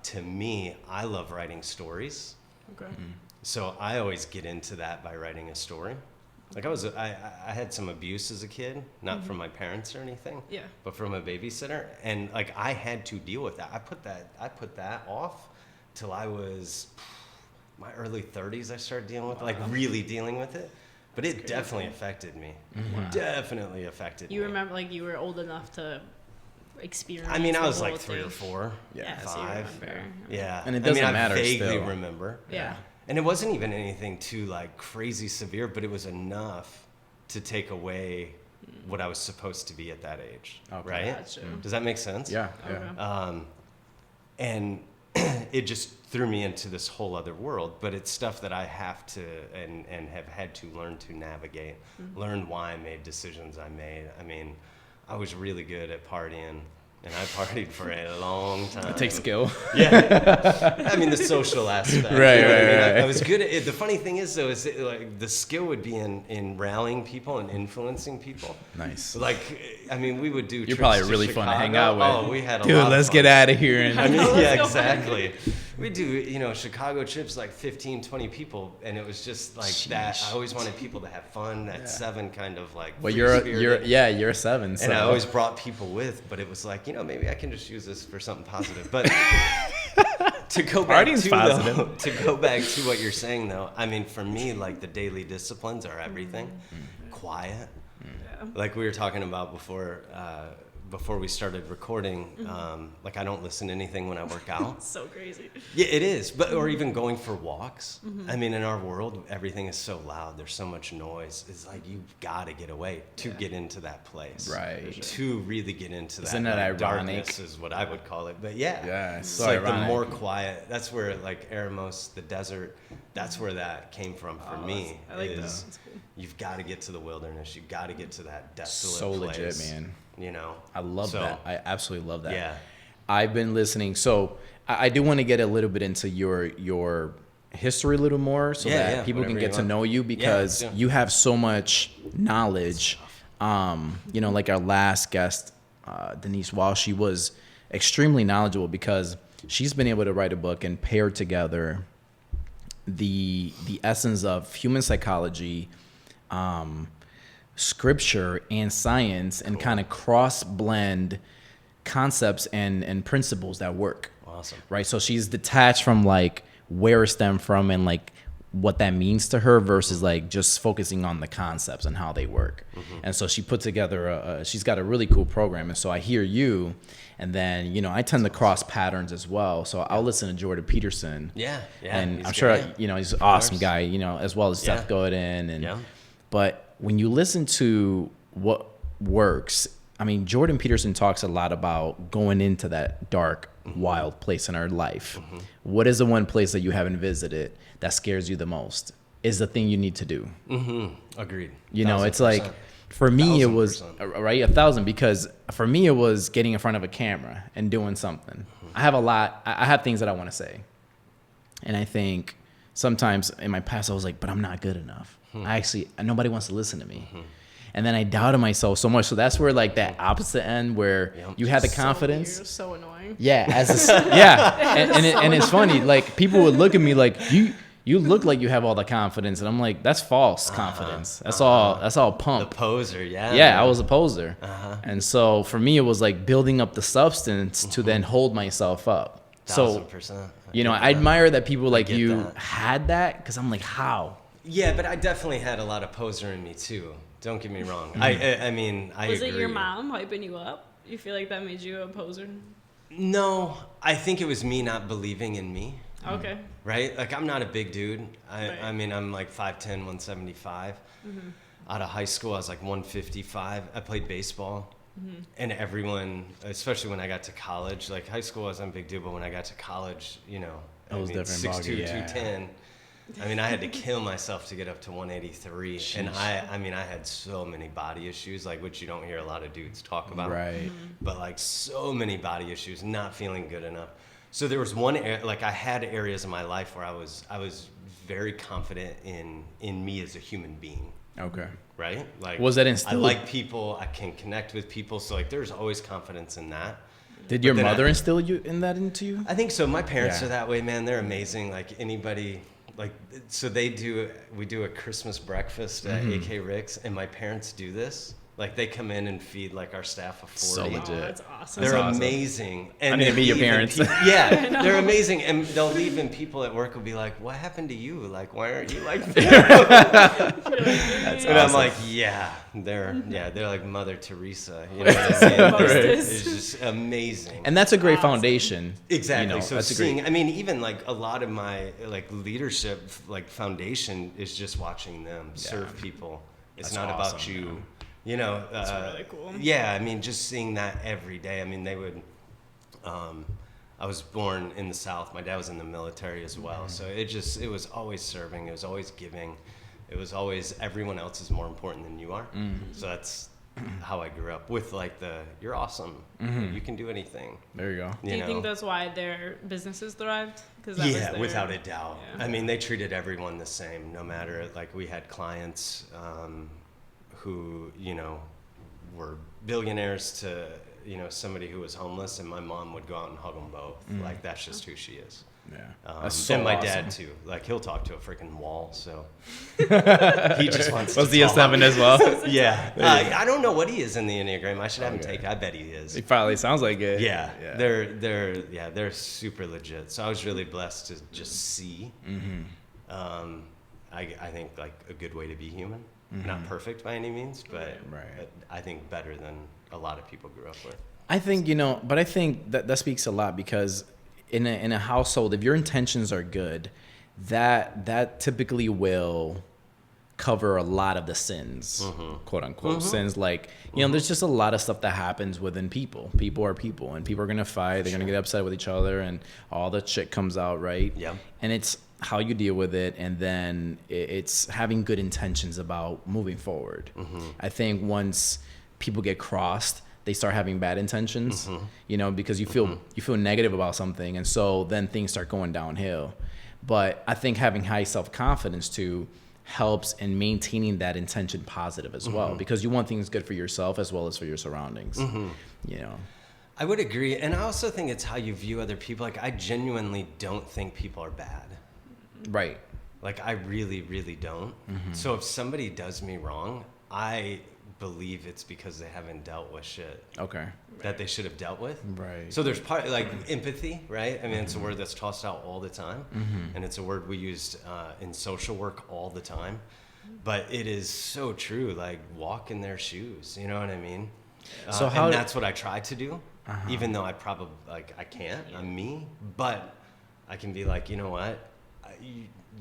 To me, I love writing stories. Okay. So I always get into that by writing a story. Like I had some abuse as a kid, not from my parents or anything, but from a babysitter, and like I had to deal with that. I put that off till I was my early 30s. I started dealing with like really dealing with it, but it definitely affected me. Definitely affected me. You remember, like, you were old enough to experience. I mean, I the was whole like 3 or 4, Yeah, so you 5. remember. Yeah, And it doesn't matter I vaguely still. remember. Yeah. And it wasn't even anything too like crazy severe, but it was enough to take away what I was supposed to be at that age. Okay. Right? Gotcha. Does that make sense? Yeah. Okay. And it just threw me into this whole other world, but it's stuff that I have to and have had to learn to navigate, learn why I made decisions I made. I mean, I was really good at partying. And I partied for a long time. It takes skill. Yeah. I mean, the social aspect. Right, you know what I mean? right. I was good at it. The funny thing is, though, is like the skill would be in rallying people and influencing people. Nice. Like, I mean, we would do You're trips probably to really fun to hang Chicago. out with. Oh, we had a Dude, lot let's of get fun. out of here. And I mean, Let's yeah, go. exactly. We do, you know, Chicago trips, like 15, 20 people, and it was just like that. I always wanted people to have fun, that 7 kind of like well, free-spirited. you're a 7. So. And I always brought people with, but it was like, you know, maybe I can just use this for something positive. But to go back Partying's to positive. though, to go back to what you're saying though, I mean, for me, like the daily disciplines are everything. Quiet, like we were talking about before we started recording. Like I don't listen to anything when I work out. So crazy. Yeah, it is. But or even going for walks. I mean, in our world, everything is so loud. There's so much noise. It's like you've got to get away to get into that place. Right. To really get into that. Isn't that like, ironic? darkness is what I would call it. But yeah. Yeah, it's It's so like ironic. the more quiet. That's where like Eremos, the desert. That's where that came from for me. I like that. is That's cool. You've got to get to the wilderness. You've got to get to that desolate So place. legit, man. You know. I love So, that. I absolutely love that. Yeah. I've been listening. So I do want to get a little bit into your history a little more so that people can whatever get you to want. know you because Yeah. you have so much knowledge. You know, like our last guest, Denise Walsh, she was extremely knowledgeable because she's been able to write a book and pair together the essence of human psychology, scripture and science, and kind of cross blend concepts and principles that work. Awesome. Right. So she's detached from like where it stemmed from and like what that means to her versus like just focusing on the concepts and how they work. And so she put together she's got a really cool program. And so I hear you, and then, you know, I tend to cross patterns as well. So I'll listen to Jordan Peterson. Yeah. And he's I'm good, sure, yeah. you know, he's an awesome course. guy, you know, as well as Seth Godin. And, Yeah. but when you listen to what works, I mean, Jordan Peterson talks a lot about going into that dark, wild place in our life. What is the one place that you haven't visited that scares you the most? Is the thing you need to do. Agreed. You know, it's 1000%. like, for me, it was, 1000%. right, 1,000, because for me, it was getting in front of a camera and doing something. I have I have things that I want to say. And I think sometimes in my past, I was like, but I'm not good enough. Nobody wants to listen to me. And then I doubted myself so much. So that's where like that opposite end where you had the confidence. You're so annoying. Yeah, and it's funny. Like people would look at me like you look like you have all the confidence, and I'm like, that's false confidence. That's all The pump. poser, yeah. Yeah, I was a poser, and so for me, it was like building up the substance to then hold myself up. So 1000%. you know, I admire that people like get you that. had that because I'm like, how? Yeah, but I definitely had a lot of poser in me too. Don't get me wrong. I mean, I Was agree. it your mom hyping you up? You feel like that made you a poser? No, I think it was me not believing in me. Okay. Right? Like, I'm not a big dude. Right. I mean, I'm like 5'10", 175. Out of high school, I was like 155. I played baseball. And everyone, especially when I got to college, like high school wasn't a big deal, but when I got to college, you know, It was different, 6'2", 210. I mean, I had to kill myself to get up to 183. Jeez. And I mean, I had so many body issues, like, which you don't hear a lot of dudes talk about. Right. But like so many body issues, not feeling good enough. So there was one, like, I had areas in my life where I was very confident in me as a human being. Okay. Right? Like, Was that instilled? I like people. I can connect with people. So like, there's always confidence in that. Did your But then mother instill into you? I think so. My parents Yeah. are that way, man. They're amazing. Like, anybody, like, so we do a Christmas breakfast at AK Rick's, and my parents do this. Like, they come in and feed like our staff of 40. So legit. Oh, that's awesome. They're That's awesome. amazing. I need to meet your leave, and parents. Yeah, they're amazing. And they'll leave, and people at work will be like, "What happened to you? Like, why aren't you like that?" That's And I'm awesome. like, they're like Mother Teresa. You know what I mean? Hostess. It's just amazing. And that's a great Awesome. foundation. Exactly. You know, So that's a seeing, great. I mean, even like a lot of my like leadership, like foundation is just watching them serve people. It's That's not about awesome, you. man. You know, That's really cool. Yeah, I mean, just seeing that every day. I mean, they would. I was born in the South. My dad was in the military as well. So it was always serving. It was always giving. It was always everyone else is more important than you are. So that's how I grew up with like you're awesome. You can do anything. There you go. Do you think that's why their businesses thrived? Cause Yeah, without a doubt. Yeah. I mean, they treated everyone the same, no matter, like, we had clients who, you know, were billionaires to, you know, somebody who was homeless, and my mom would go out and hug them both. Like, that's just who she is. Yeah. That's so and my awesome. dad, too. Like, he'll talk to a freaking wall, so. He just wants Was to he a talk. 7 as well? Yeah. I don't know what he is in the Enneagram. I should have him take. I bet he is. He probably sounds like it. Yeah, they're super legit. So I was really blessed to just see. I think like a good way to be human. Not perfect by any means, but Right. I think better than a lot of people grew up with. I think, you know, but I think that speaks a lot, because in a household, if your intentions are good, that typically will cover a lot of the sins, quote unquote sins. Like, you know, there's just a lot of stuff that happens within people. People are people, and people are gonna fight. They're gonna get upset with each other, and all the shit comes out, right? Yeah. And it's how you deal with it, and then it's having good intentions about moving forward. I think once people get crossed, they start having bad intentions, you know, because you feel negative about something, and so then things start going downhill. But I think having high self-confidence too helps in maintaining that intention positive as well, because you want things good for yourself as well as for your surroundings. You know. I would agree, and I also think it's how you view other people. Like, I genuinely don't think people are bad. Right. Like, I really, really don't. So if somebody does me wrong, I believe it's because they haven't dealt with shit Okay. that they should have dealt with. Right. So there's part like empathy, right? I mean, it's a word that's tossed out all the time, and it's a word we used in social work all the time. But it is so true. Like, walk in their shoes. You know what I mean? So and that's what I try to do, even though I probably I can't. I'm me, but I can be like, you know what?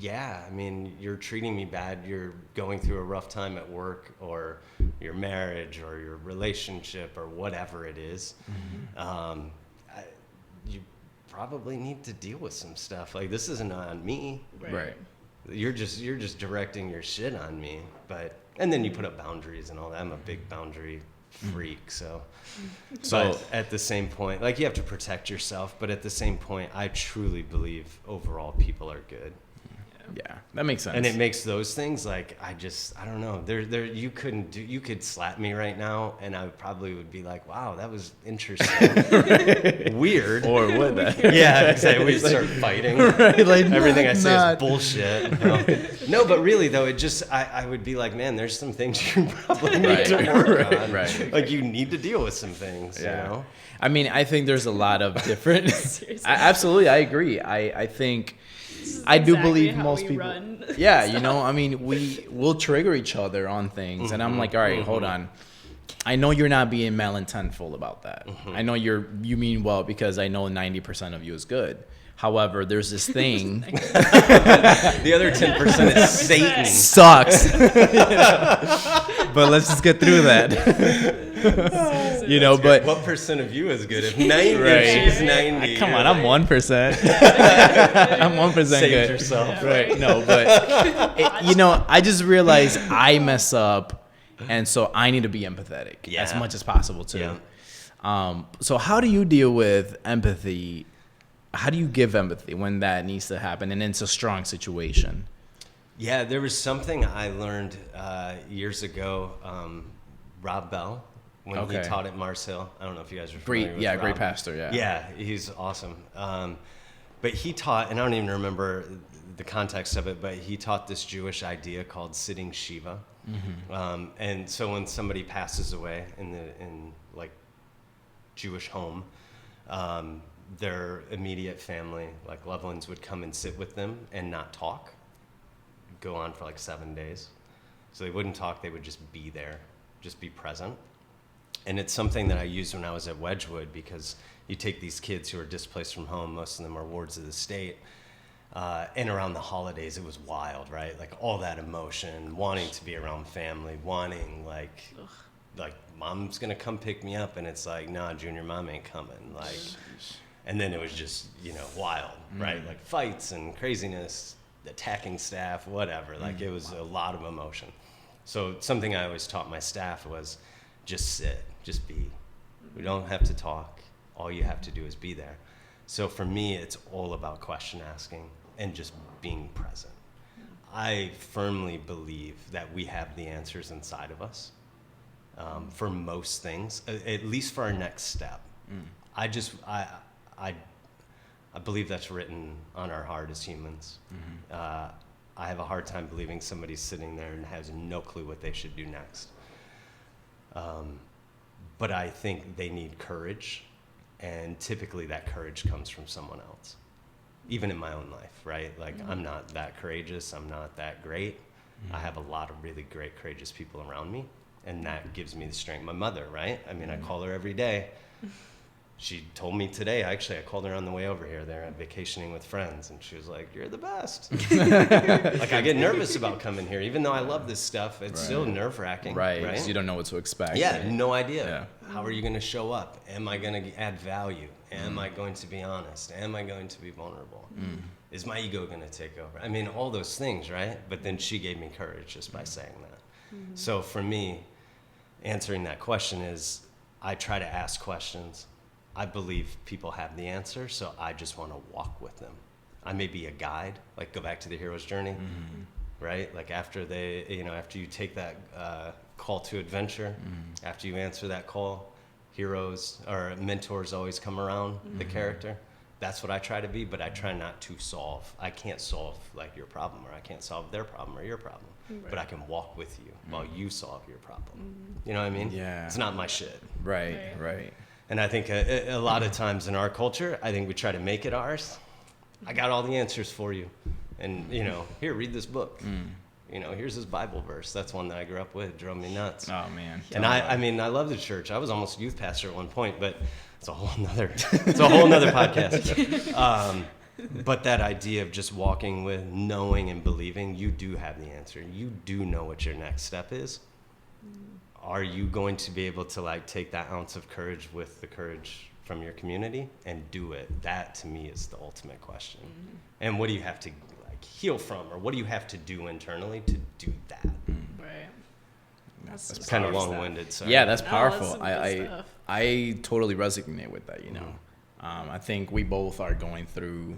I mean, you're treating me bad. You're going through a rough time at work, or your marriage, or your relationship, or whatever it is. You probably need to deal with some stuff. Like, this isn't on me. Right. You're just directing your shit on me. And then you put up boundaries and all that. I'm a big boundary freak, so. But at the same point, like, you have to protect yourself, but at the same point, I truly believe overall people are good. Yeah, that makes sense. And it makes those things like, I don't know. You could slap me right now, and I probably would be like, wow, that was interesting. Weird. Or would that? Yeah, exactly. We start fighting. Right, like, Everything no, I say not. is bullshit. You know? No, but really though, I would be like, man, there's some things you probably need to work on. Right. Like, you need to deal with some things. Yeah. You know. I mean, I think there's a lot of different. Absolutely, I agree. I think. I do exactly believe how most we people. run. Yeah, you know, I mean, we'll trigger each other on things, and I'm like, all right, hold on. I know you're not being malintentful about that. I know you mean well, because I know 90% of you is good. However, there's this thing. The other 10% is Satan. Sucks. But let's just get through that. But what percent of you is good? If 90, if she's 90. Come on, I'm 1%. I'm 1% good. Saved yourself. Right. No, but I just realized I mess up. And so I need to be empathetic as much as possible too. Yeah. So how do you deal with empathy? How do you give empathy when that needs to happen and it's a strong situation? Yeah, there was something I learned years ago. Rob Bell, when he taught at Mars Hill. I don't know if you guys are familiar with Rob. Great pastor. Yeah. Yeah, he's awesome. But he taught, and I don't even remember the context of it, but he taught this Jewish idea called sitting Shiva. And so when somebody passes away in like Jewish home, their immediate family, like loved ones, would come and sit with them and not talk. Go on for like 7 days. So they wouldn't talk, they would just be there, just be present. And it's something that I used when I was at Wedgwood, because you take these kids who are displaced from home, most of them are wards of the state, and around the holidays, it was wild, right? Like all that emotion, wanting to be around family, wanting like mom's gonna come pick me up, and it's like, nah, Junior, mom ain't coming. Like, and then it was just, wild, right? Like fights and craziness, attacking staff, whatever. Like it was a lot of emotion. So something I always taught my staff was just sit, just be. We don't have to talk. All you have to do is be there. So for me, it's all about question asking and just being present. I firmly believe that we have the answers inside of us for most things, at least for our next step. I believe that's written on our heart as humans. I have a hard time believing somebody's sitting there and has no clue what they should do next. But I think they need courage, and typically that courage comes from someone else. Even in my own life, right? Like I'm not that courageous, I'm not that great. I have a lot of really great, courageous people around me, and that gives me the strength. My mother, right? I mean, I call her every day. She told me today, I called her on the way over here. They're vacationing with friends, and she was like, "You're the best." Like, I get nervous about coming here. Even though I love this stuff, it's still nerve-wracking. Right, because you don't know what to expect. Yeah, no idea. Yeah. How are you going to show up? Am I going to add value? Am I going to be honest? Am I going to be vulnerable? Is my ego going to take over? I mean, all those things, right? But then she gave me courage just by saying that. So for me, answering that question is, I try to ask questions. I believe people have the answer, so I just want to walk with them. I may be a guide, like go back to the hero's journey, right? Like after after you take that call to adventure, after you answer that call, heroes or mentors always come around the character. That's what I try to be, but I try not to solve. I can't solve like your problem, or I can't solve their problem or your problem, but I can walk with you while you solve your problem. You know what I mean? Yeah. It's not my shit. Right. And I think a lot of times in our culture, I think we try to make it ours. I got all the answers for you. And, here, read this book. Here's this Bible verse. That's one that I grew up with. It drove me nuts. Oh, man. And I love the church. I was almost a youth pastor at one point, but it's a whole nother podcast. But that idea of just walking with knowing and believing, you do have the answer. You do know what your next step is. Are you going to be able to take that ounce of courage with the courage from your community and do it? That to me is the ultimate question. And what do you have to heal from, or what do you have to do internally to do that? Right. That's kind of long-winded. So yeah, that's powerful. That's I totally resonate with that. I think we both are going through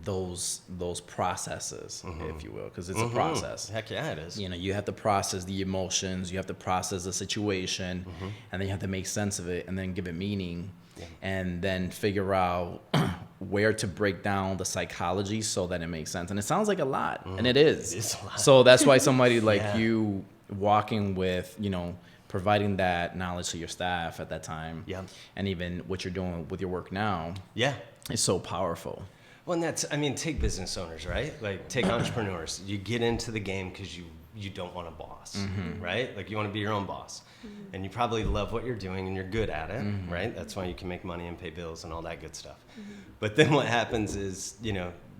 those processes, if you will, because it's a process. Heck yeah, it is. You have to process the emotions, you have to process the situation, and then you have to make sense of it and then give it meaning, and then figure out where to break down the psychology so that it makes sense. And it sounds like a lot, and it is. It's a lot. So that's why somebody like you walking with, providing that knowledge to your staff at that time, and even what you're doing with your work now, is so powerful. Well, and take business owners, right? Like, take entrepreneurs. You get into the game because you you don't want a boss, right? Like you want to be your own boss, and you probably love what you're doing and you're good at it, right? That's why you can make money and pay bills and all that good stuff. But then what happens is,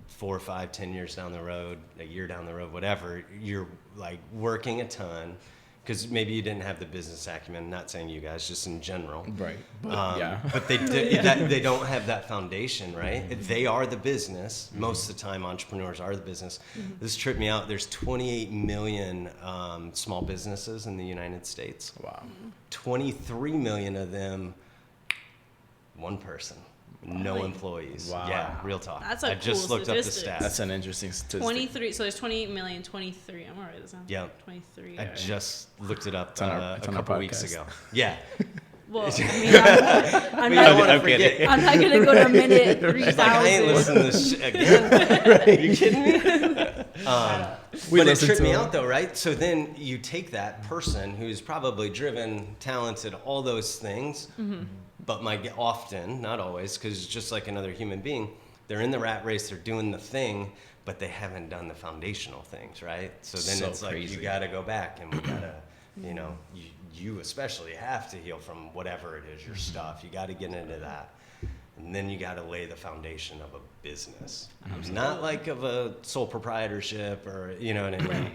4, 5, 10 years down the road, a year down the road, whatever, you're like working a ton because maybe you didn't have the business acumen. Not saying you guys, just in general. Right. But, But they don't have that foundation, right? They are the business. Most of the time, entrepreneurs are the business. This tripped me out. There's 28 million small businesses in the United States. Wow. 23 million of them, one person. No employees. Wow. Yeah, real talk. That's a I just cool looked up the statistic. stats. That's an interesting statistic. 23. So there's 28 million. 23. I'm gonna write this down. Yeah. 23. I just looked it up It's on a our couple weeks podcast. ago. Yeah. Well, I mean, I'm You don't not, want to I'm kidding. forget. I'm not gonna go to minute 3,000. It's like, I ain't listening to this shit again. Are you kidding me? But it listen tripped to me him. out though, right? So then you take that person who's probably driven, talented, all those things, but often, not always, because just like another human being, they're in the rat race, they're doing the thing, but they haven't done the foundational things, right? So then So it's like crazy. you got to go back and we got to, you especially have to heal from whatever it is, your stuff. You got to get into that. And then you got to lay the foundation of a business. Not like of a sole proprietorship or, you know what I mean?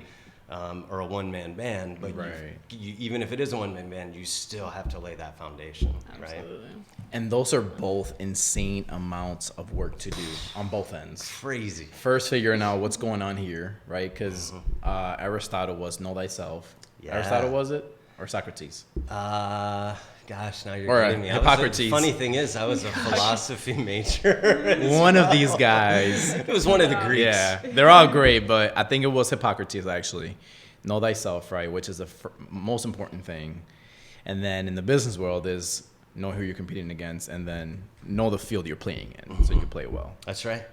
Or a one-man band, but Right. you, even if it is a one-man band, you still have to lay that foundation, right? Absolutely. And those are both insane amounts of work to do on both ends. Crazy. First, figuring out what's going on here, right? Because Aristotle was know thyself. Yeah. Aristotle was it? Or Socrates? Gosh, now you're Or getting me. Hippocrates. Funny thing is, I was a philosophy major. One of these guys. It was one of the Greeks. Yeah, they're all great, but I think it was Hippocrates actually. Know thyself, right? Which is the most important thing. And then in the business world is know who you're competing against, and then know the field you're playing in, so you can play well. That's right.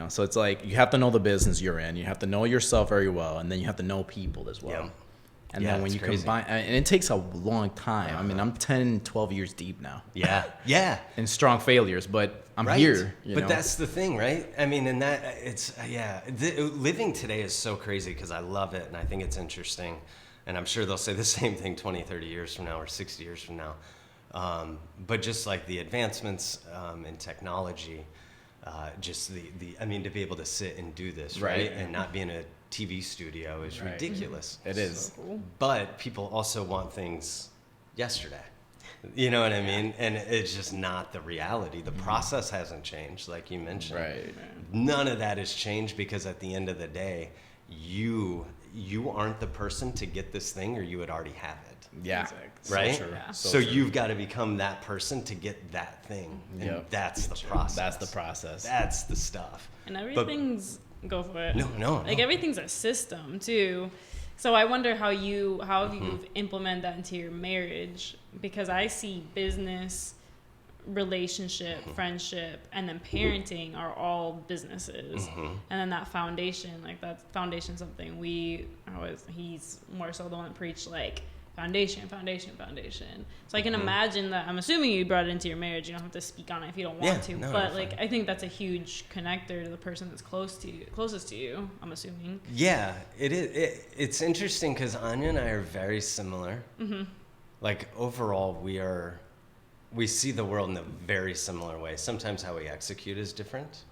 So it's like you have to know the business you're in, you have to know yourself very well, and then you have to know people as well. Yeah. And Yeah, then when it's you crazy. combine, and it takes a long time. I mean, I'm 10, 12 years deep now Yeah. Yeah. in strong failures, but I'm Right. here. But that's the thing, right? I mean, and that it's living today is so crazy because I love it and I think it's interesting, and I'm sure they'll say the same thing 20, 30 years from now or 60 years from now. But just like the advancements in technology, just I mean, to be able to sit and do this, right? And not be in a TV studio is Right. ridiculous. It is. So cool. But people also want things yesterday. You know what I mean? And it's just not the reality. The process hasn't changed, like you mentioned. Right. None of that has changed because at the end of the day, you aren't the person to get this thing, or you would already have it. Yeah. Exactly. Right? So true. Yeah. So true. you've got to become that person to get that thing. And Yep. that's the process. That's the process. That's the stuff. And everything's go for it. No. Like everything's a system too. So I wonder how have you implement that into your marriage, because I see business, relationship, friendship, and then parenting are all businesses. And then that foundation, like that foundation, something he's more so the one that preached like foundation. So I can imagine that. I'm assuming you brought it into your marriage. You don't have to speak on it if you don't want to. No, But you're like, fine. I think that's a huge connector to the person that's closest to you. I'm assuming. Yeah, it is. It's interesting because Anya and I are very similar. Like overall, we see the world in a very similar way. Sometimes how we execute is different.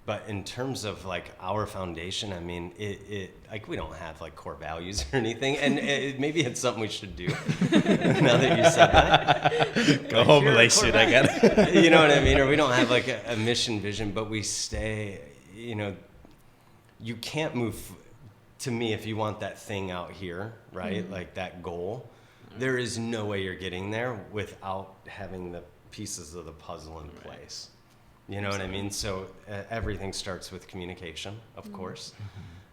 But in terms of like our foundation, I mean, it like we don't have like core values or anything, and maybe it's something we should do. Now that you said that, Go home, here are like core shit. I got it. values. You know what I mean? Or we don't have like a mission vision, but we stay. You can't move. To me, if you want that thing out here, right? Like that goal, there is no way you're getting there without having the pieces of the puzzle in place. You know what I mean? So everything starts with communication, of course.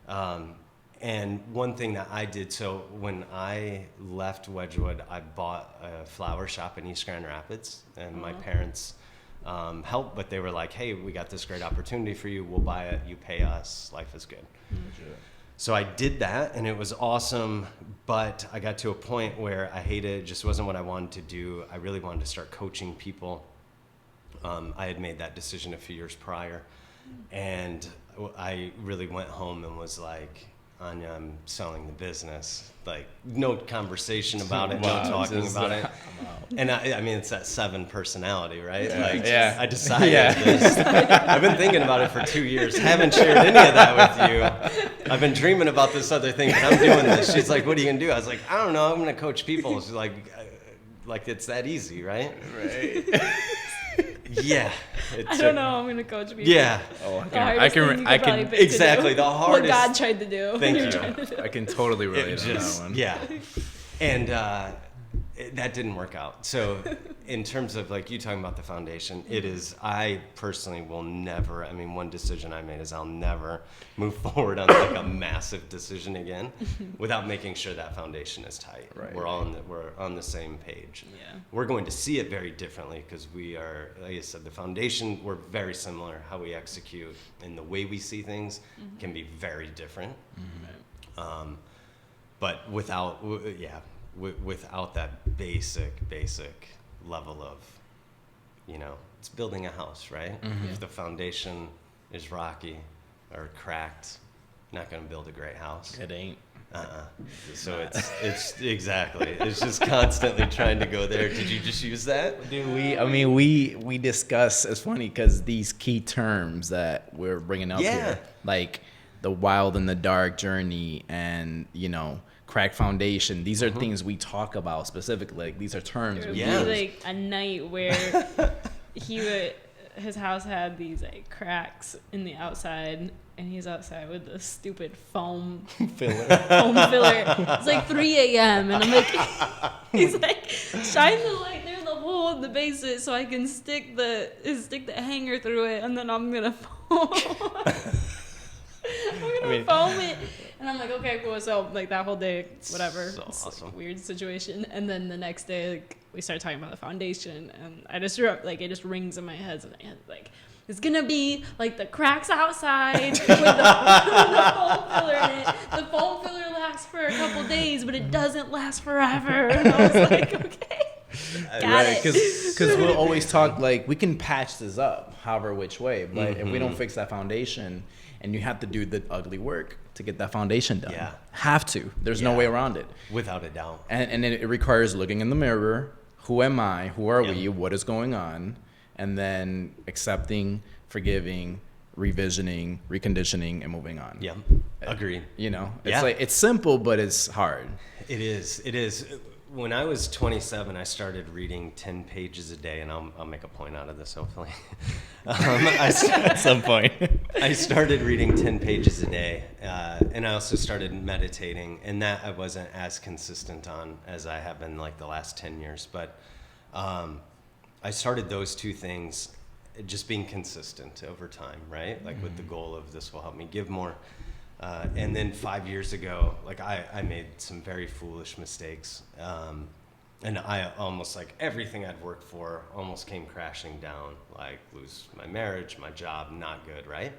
And one thing that I did, so when I left Wedgwood, I bought a flower shop in East Grand Rapids, and my parents helped, but they were like, hey, we got this great opportunity for you. We'll buy it. You pay us. Life is good. So I did that, and it was awesome, but I got to a point where I hated it. It just wasn't what I wanted to do. I really wanted to start coaching people. I had made that decision a few years prior, and I really went home and was like, Anya, I'm selling the business. Like, no conversation about it, Wow, no talking just, about it. And I mean, it's that 7 personality, right? Yeah. Like, Yeah. I decided Yeah. this. I've been thinking about it for 2 years. Haven't shared any of that with you. I've been dreaming about this other thing, but I'm doing this. She's like, what are you going to do? I was like, I don't know. I'm going to coach people. She's like it's that easy, right? Right. Yeah. I don't know. I'm gonna coach people. Yeah. Oh, The hardest thing you could probably pick to exactly, do. the hardest- What God tried to do. Thank You're you. trying to do. I can totally relate on that one. Yeah. And that didn't work out. So in terms of like you talking about the foundation, I personally will never, I mean, one decision I made is I'll never move forward on like a massive decision again without making sure that foundation is tight. Right. We're on the same page. Yeah. We're going to see it very differently because we are, like I said, the foundation, we're very similar. How we execute and the way we see things can be very different. But without that basic level of, it's building a house, right? If the foundation is rocky or cracked, not going to build a great house. It ain't. So it's exactly. It's just constantly trying to go there. Did you just use that? Dude, we discuss. It's funny because these key terms that we're bringing up here, like the wild and the dark journey, and crack foundation. These are things we talk about specifically. Like, these are terms. There would Yeah. be like a night where his house had these like cracks in the outside, and he's outside with the stupid foam filler. It's like 3 a.m. and I'm like, he's like, shine the light through the hole in the basement so I can stick the hanger through it, and then I'm gonna foam. Foam it. And I'm like, okay, cool. So like that whole day, whatever. So it's awesome. like, weird situation. And then the next day, like, we start talking about the foundation, and I just it just rings in my head. So like, it's gonna be like the cracks outside with the foam filler in it. The foam filler lasts for a couple days, but it doesn't last forever. And I was like, okay. Got it. Because we'll always talk like we can patch this up however which way, but if we don't fix that foundation, and you have to do the ugly work to get that foundation done. Yeah. Have to. There's no way around it. Without a doubt. And it requires looking in the mirror. Who am I? Who are we? What is going on? And then accepting, forgiving, revisioning, reconditioning, and moving on. Yeah. Agreed. It's like, it's simple, but it's hard. It is. When I was 27, I started reading 10 pages a day, and I'll make a point out of this, hopefully. At some point. I started reading 10 pages a day, and I also started meditating, and that I wasn't as consistent on as I have been like the last 10 years. But I started those two things, just being consistent over time, right? Like with the goal of this will help me give more. And then 5 years ago, like I made some very foolish mistakes. And I almost like everything I'd worked for almost came crashing down, like lose my marriage, my job, not good, right?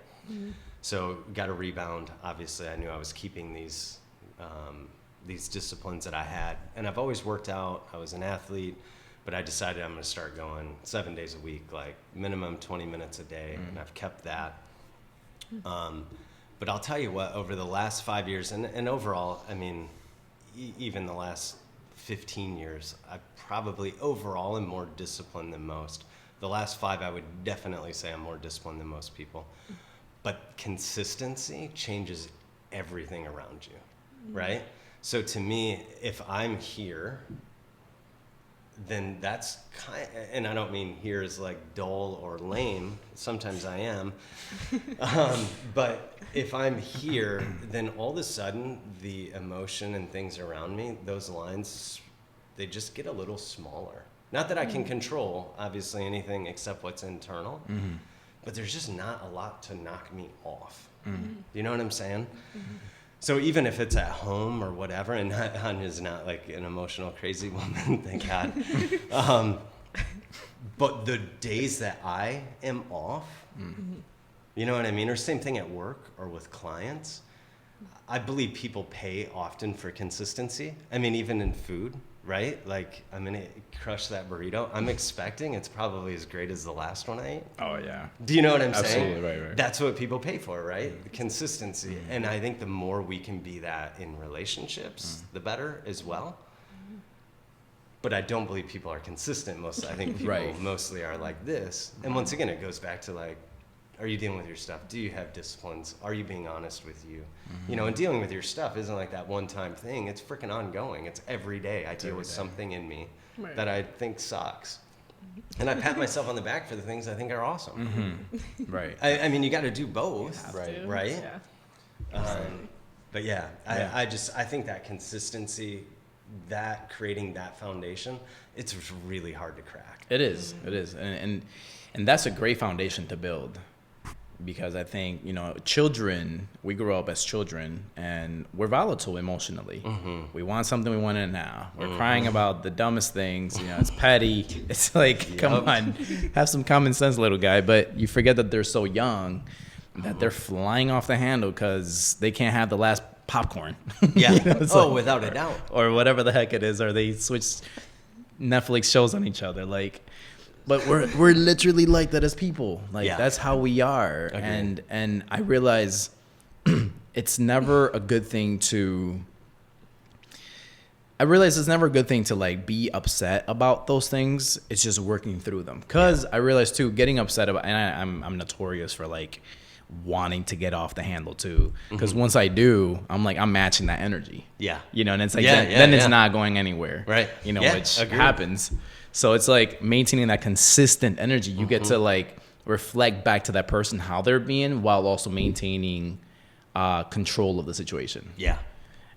So got a rebound. Obviously, I knew I was keeping these disciplines that I had. And I've always worked out. I was an athlete, but I decided I'm going to start going 7 days a week, like minimum 20 minutes a day. And I've kept that. But I'll tell you what, over the last 5 years, and overall, I mean, even the last 15 years, I probably overall am more disciplined than most. The last 5, I would definitely say I'm more disciplined than most people. But consistency changes everything around you, right? So to me, if I'm here, then that's and I don't mean here is like dull or lame. Sometimes I am. But if I'm here, then all of a sudden the emotion and things around me, those lines, they just get a little smaller. Not that I can control, obviously, anything except what's internal, but there's just not a lot to knock me off. You know what I'm saying? So even if it's at home or whatever, and Anya's not like an emotional crazy woman, thank God. But the days that I am off, you know what I mean? Or same thing at work or with clients. I believe people pay often for consistency. I mean, even in food, right? Like, I'm going to crush that burrito. I'm expecting it's probably as great as the last one I ate. Oh, yeah. Do you know what I'm Absolutely, saying? right. That's what people pay for, right? The consistency. And I think the more we can be that in relationships, the better as well. But I don't believe people are consistent mostly. I think people mostly are like this. And once again, it goes back to like, are you dealing with your stuff? Do you have disciplines? Are you being honest with you? You know, and dealing with your stuff isn't like that one-time thing. It's freaking ongoing. It's every day. I deal with something in me that I think sucks. And I pat myself on the back for the things I think are awesome. Right. I mean, you got to do both, right? Yeah. But yeah, I think that consistency, that creating that foundation, it's really hard to crack. It is. And that's a great foundation to build. Because I think, you know, children, we grow up as children and we're volatile emotionally. We want something, we want it now. We're crying about the dumbest things. You know, it's petty. It's like, come on, have some common sense, little guy. But you forget that they're so young that they're flying off the handle because they can't have the last popcorn. Yeah. You know, without a doubt. Or whatever the heck it is. Or they switch Netflix shows on each other. Like, but we're literally like that as people. Like that's how we are. Agreed. And I realize it's never a good thing to like be upset about those things. It's just working through them. Cause I realize too, getting upset about, and I'm notorious for like wanting to get off the handle too. Cause once I do, I'm matching that energy. Yeah. You know, and it's like, then it's not going anywhere. Right. You know, which happens. So it's like maintaining that consistent energy. You get to like reflect back to that person how they're being while also maintaining control of the situation. Yeah.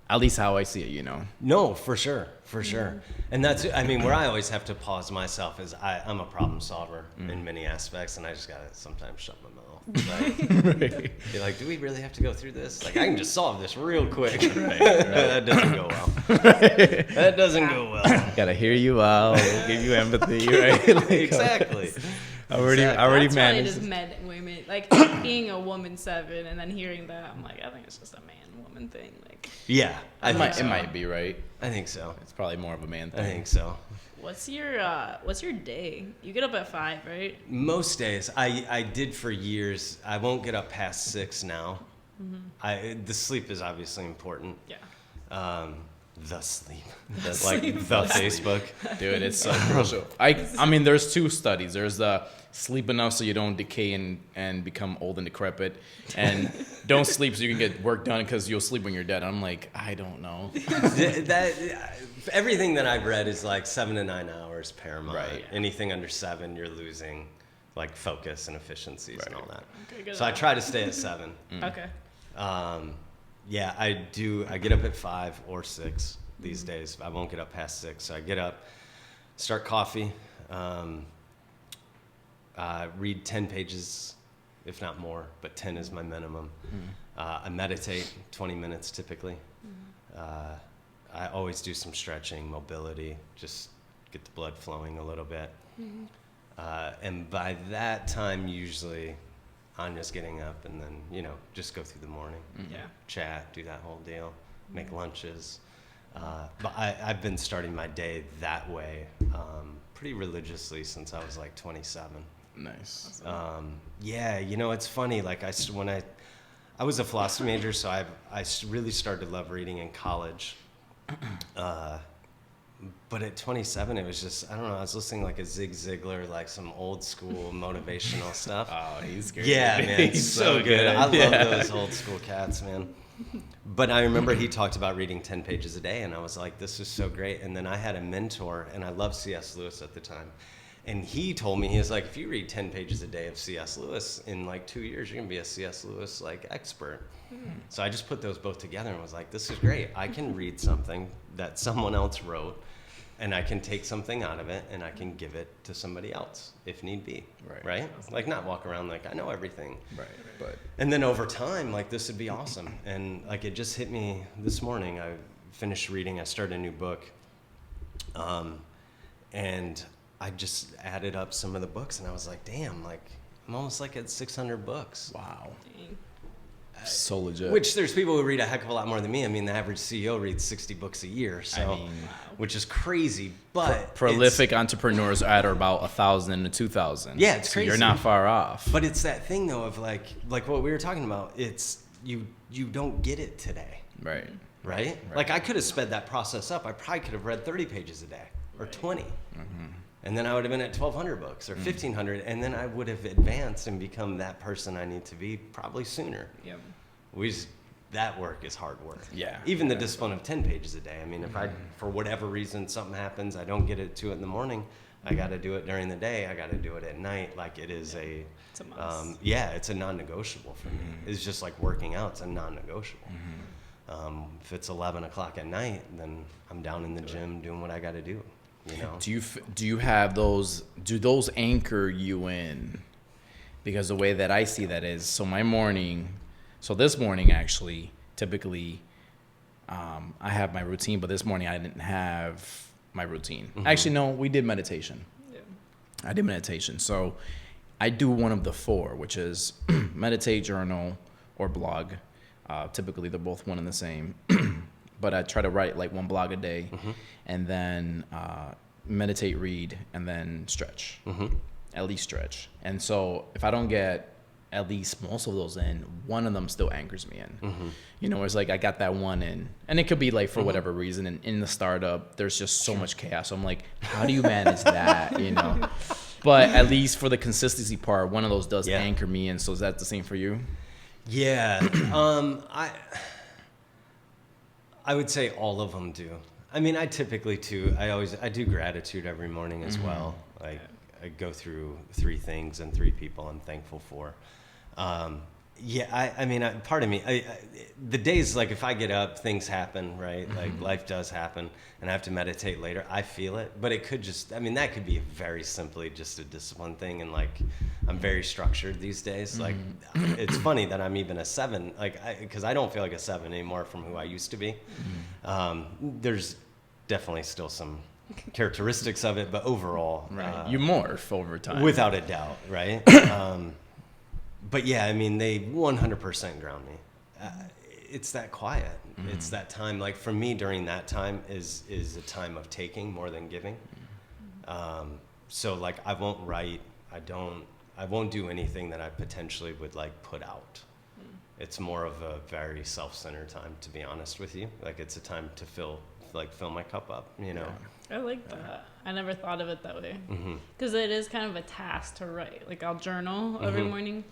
At least how I see it, you know. No, for sure. And that's, I mean, where I always have to pause myself is I'm a problem solver in many aspects, and I just got to sometimes shut my mouth. Like, be like, do we really have to go through this? Like, I can just solve this real quick. That doesn't go well. That doesn't go well. Gotta hear you out, give you empathy, right? Like, exactly. I already That's managed. That's why I just met women. Like, being a woman 7 and then hearing that, I'm like, I think it's just a man-woman thing. Like, yeah, it might be, right? I think so. It's probably more of a man thing. I think so. What's your day? You get up at 5, right? Most days. I did for years. I won't get up past 6 now. The sleep is obviously important. Yeah. The sleep. The Facebook. Dude, it's so crucial. I mean, there's 2 studies. There's the sleep enough so you don't decay and become old and decrepit, and don't sleep so you can get work done because you'll sleep when you're dead. I'm like, I don't know. Everything that I've read is like 7 to 9 hours paramount. Right. Anything under 7, you're losing like focus and efficiencies and all that. Okay, so I try to stay at 7. Okay. Yeah, I do. I get up at 5 or 6 these days. I won't get up past 6. So I get up, start coffee, read 10 pages, if not more, but 10 is my minimum. I meditate 20 minutes typically. I always do some stretching, mobility, just get the blood flowing a little bit. And by that time, usually, Anya's getting up, and then, you know, just go through the morning. Chat, do that whole deal, make lunches. But I've been starting my day that way pretty religiously since I was like 27. Nice. Yeah, you know, it's funny. Like when I was a philosophy major, so I really started to love reading in college. But at 27, it was just, I don't know, I was listening like a Zig Ziglar, like some old school motivational stuff. Oh, he's great. Yeah, man, he's so good. I love those old school cats, man. But I remember he talked about reading 10 pages a day, and I was like, this is so great. And then I had a mentor, and I loved C.S. Lewis at the time. And he told me, he was like, if you read 10 pages a day of C.S. Lewis, in like 2 years, you're going to be a C.S. Lewis like expert. So I just put those both together and was like, this is great. I can read something that someone else wrote, and I can take something out of it, and I can give it to somebody else if need be. Right? Like, not walk around like I know everything. But and then over time, like, this would be awesome. And like, it just hit me this morning. I finished reading. I started a new book, and I just added up some of the books, and I was like, damn, like, I'm almost like at 600 books. Wow. Dang. So legit. Which there's people who read a heck of a lot more than me. I mean, the average CEO reads 60 books a year, so which is crazy. But prolific entrepreneurs at about 1,000 to 2,000. Yeah, it's so crazy. You're not far off. But it's that thing though of like what we were talking about. It's you don't get it today. Right? Like I could have sped that process up. I probably could have read 30 pages a day or 20. And then I would have been at 1,200 books or 1,500, and then I would have advanced and become that person I need to be probably sooner. Yep. That work is hard work. Yeah. Even the discipline of 10 pages a day. I mean, if I, for whatever reason, something happens, I don't get it to it in the morning, I got to do it during the day, I got to do it at night. Like it is it's a must. it's a non-negotiable for me. It's just like working out, it's a non-negotiable. If it's 11 o'clock at night, then I'm down in the gym doing what I got to do. You know? Do you have those? Do those anchor you in? Because the way that I see that is, so this morning actually, typically, I have my routine, but this morning I didn't have my routine. Actually, no, we did meditation. Yeah. I did meditation. So I do one of the four, which is meditate, journal, or blog. Typically, they're both one and the same. But I try to write like one blog a day, and then meditate, read, and then stretch. At least stretch. And so if I don't get at least most of those in, one of them still anchors me in. You know, it's like I got that one in, and it could be like for whatever reason. And in the startup, there's just so much chaos. So I'm like, how do you manage that? You know, but at least for the consistency part, one of those does anchor me in. So is that the same for you? Yeah. I would say all of them do. I mean, I typically too. I do gratitude every morning as well. Like I go through 3 things and 3 people I'm thankful for. I mean, part of me, the days like if I get up, things happen, right? Like life does happen, and I have to meditate later. I feel it, but it could just, I mean, that could be very simply just a discipline thing. And like, I'm very structured these days. Like, it's funny that I'm even a 7, like, because I don't feel like a 7 anymore from who I used to be. There's definitely still some characteristics of it, but overall, You morph over time, without a doubt, right? But yeah, I mean, they 100% ground me. It's that quiet. It's that time. Like for me, during that time is a time of taking more than giving. So like, I won't write. I won't do anything that I potentially would like put out. It's more of a very self-centered time, to be honest with you. Like it's a time to fill my cup up, you know? I like that. I never thought of it that way. Because it is kind of a task to write. Like I'll journal every morning,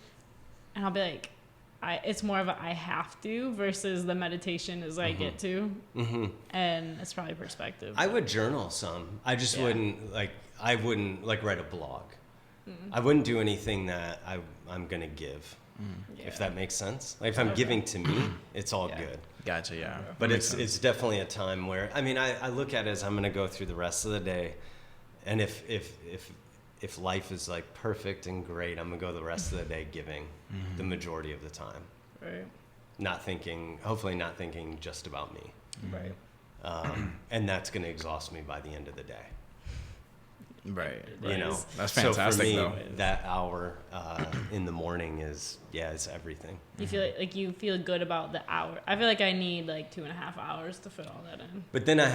and I'll be like, it's more of a I have to versus the meditation is I get to. And it's probably perspective. I would journal some. I just wouldn't like write a blog. I wouldn't do anything that I'm going to give. If that makes sense. Like if I'm giving to me, it's all good. Gotcha, yeah. But it's definitely a time where, I mean, I look at it as I'm going to go through the rest of the day, and if life is like perfect and great, I'm going to go the rest of the day giving the majority of the time. Right. Hopefully not thinking just about me. Right. And that's going to exhaust me by the end of the day. Right. You know, that's fantastic. So for me, though. that hour in the morning is everything. You feel like you feel good about the hour. I feel like I need like 2.5 hours to fit all that in. But then I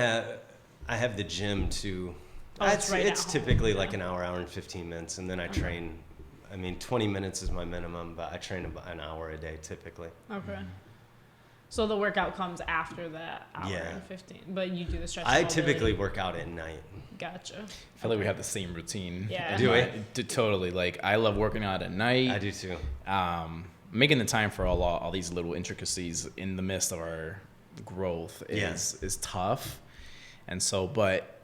have the gym too. It's typically like an hour and 15 minutes, and then I train. I mean, 20 minutes is my minimum, but I train about an hour a day typically. Okay. So the workout comes after that hour and 15, but you do the stretching. I typically work out at night. Gotcha. I feel like we have the same routine. Yeah. Do we? Totally. Like I love working out at night. I do too. Making the time for all these little intricacies in the midst of our growth is tough. And so, but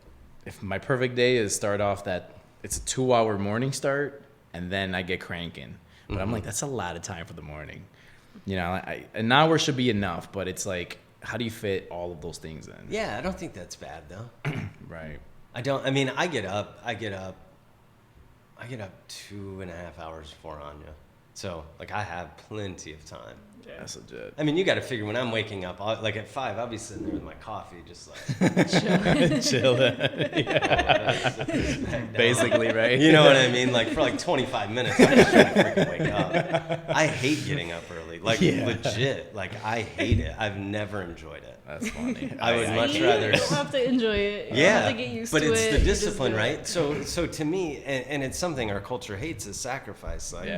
if my perfect day is start off that it's a 2-hour morning start, and then I get cranking. But I'm like, that's a lot of time for the morning. You know, an hour should be enough, but it's like, how do you fit all of those things in? Yeah, I don't think that's bad though. Right. I don't. I mean, I get up 2.5 hours before Anya. So like I have plenty of time. That's legit. I mean, you got to figure when I'm waking up, like at 5, I'll be sitting there with my coffee, just like Chill. Basically, right? You know what I mean? Like for like 25 minutes, I'm just trying to freaking wake up. I hate getting up early. Like legit. Like I hate it. I've never enjoyed it. That's funny. I would much rather. You don't have to enjoy it. You Yeah, have to get used but to it's it. the You just discipline, do it. right? So to me, and it's something our culture hates is sacrifice. Like,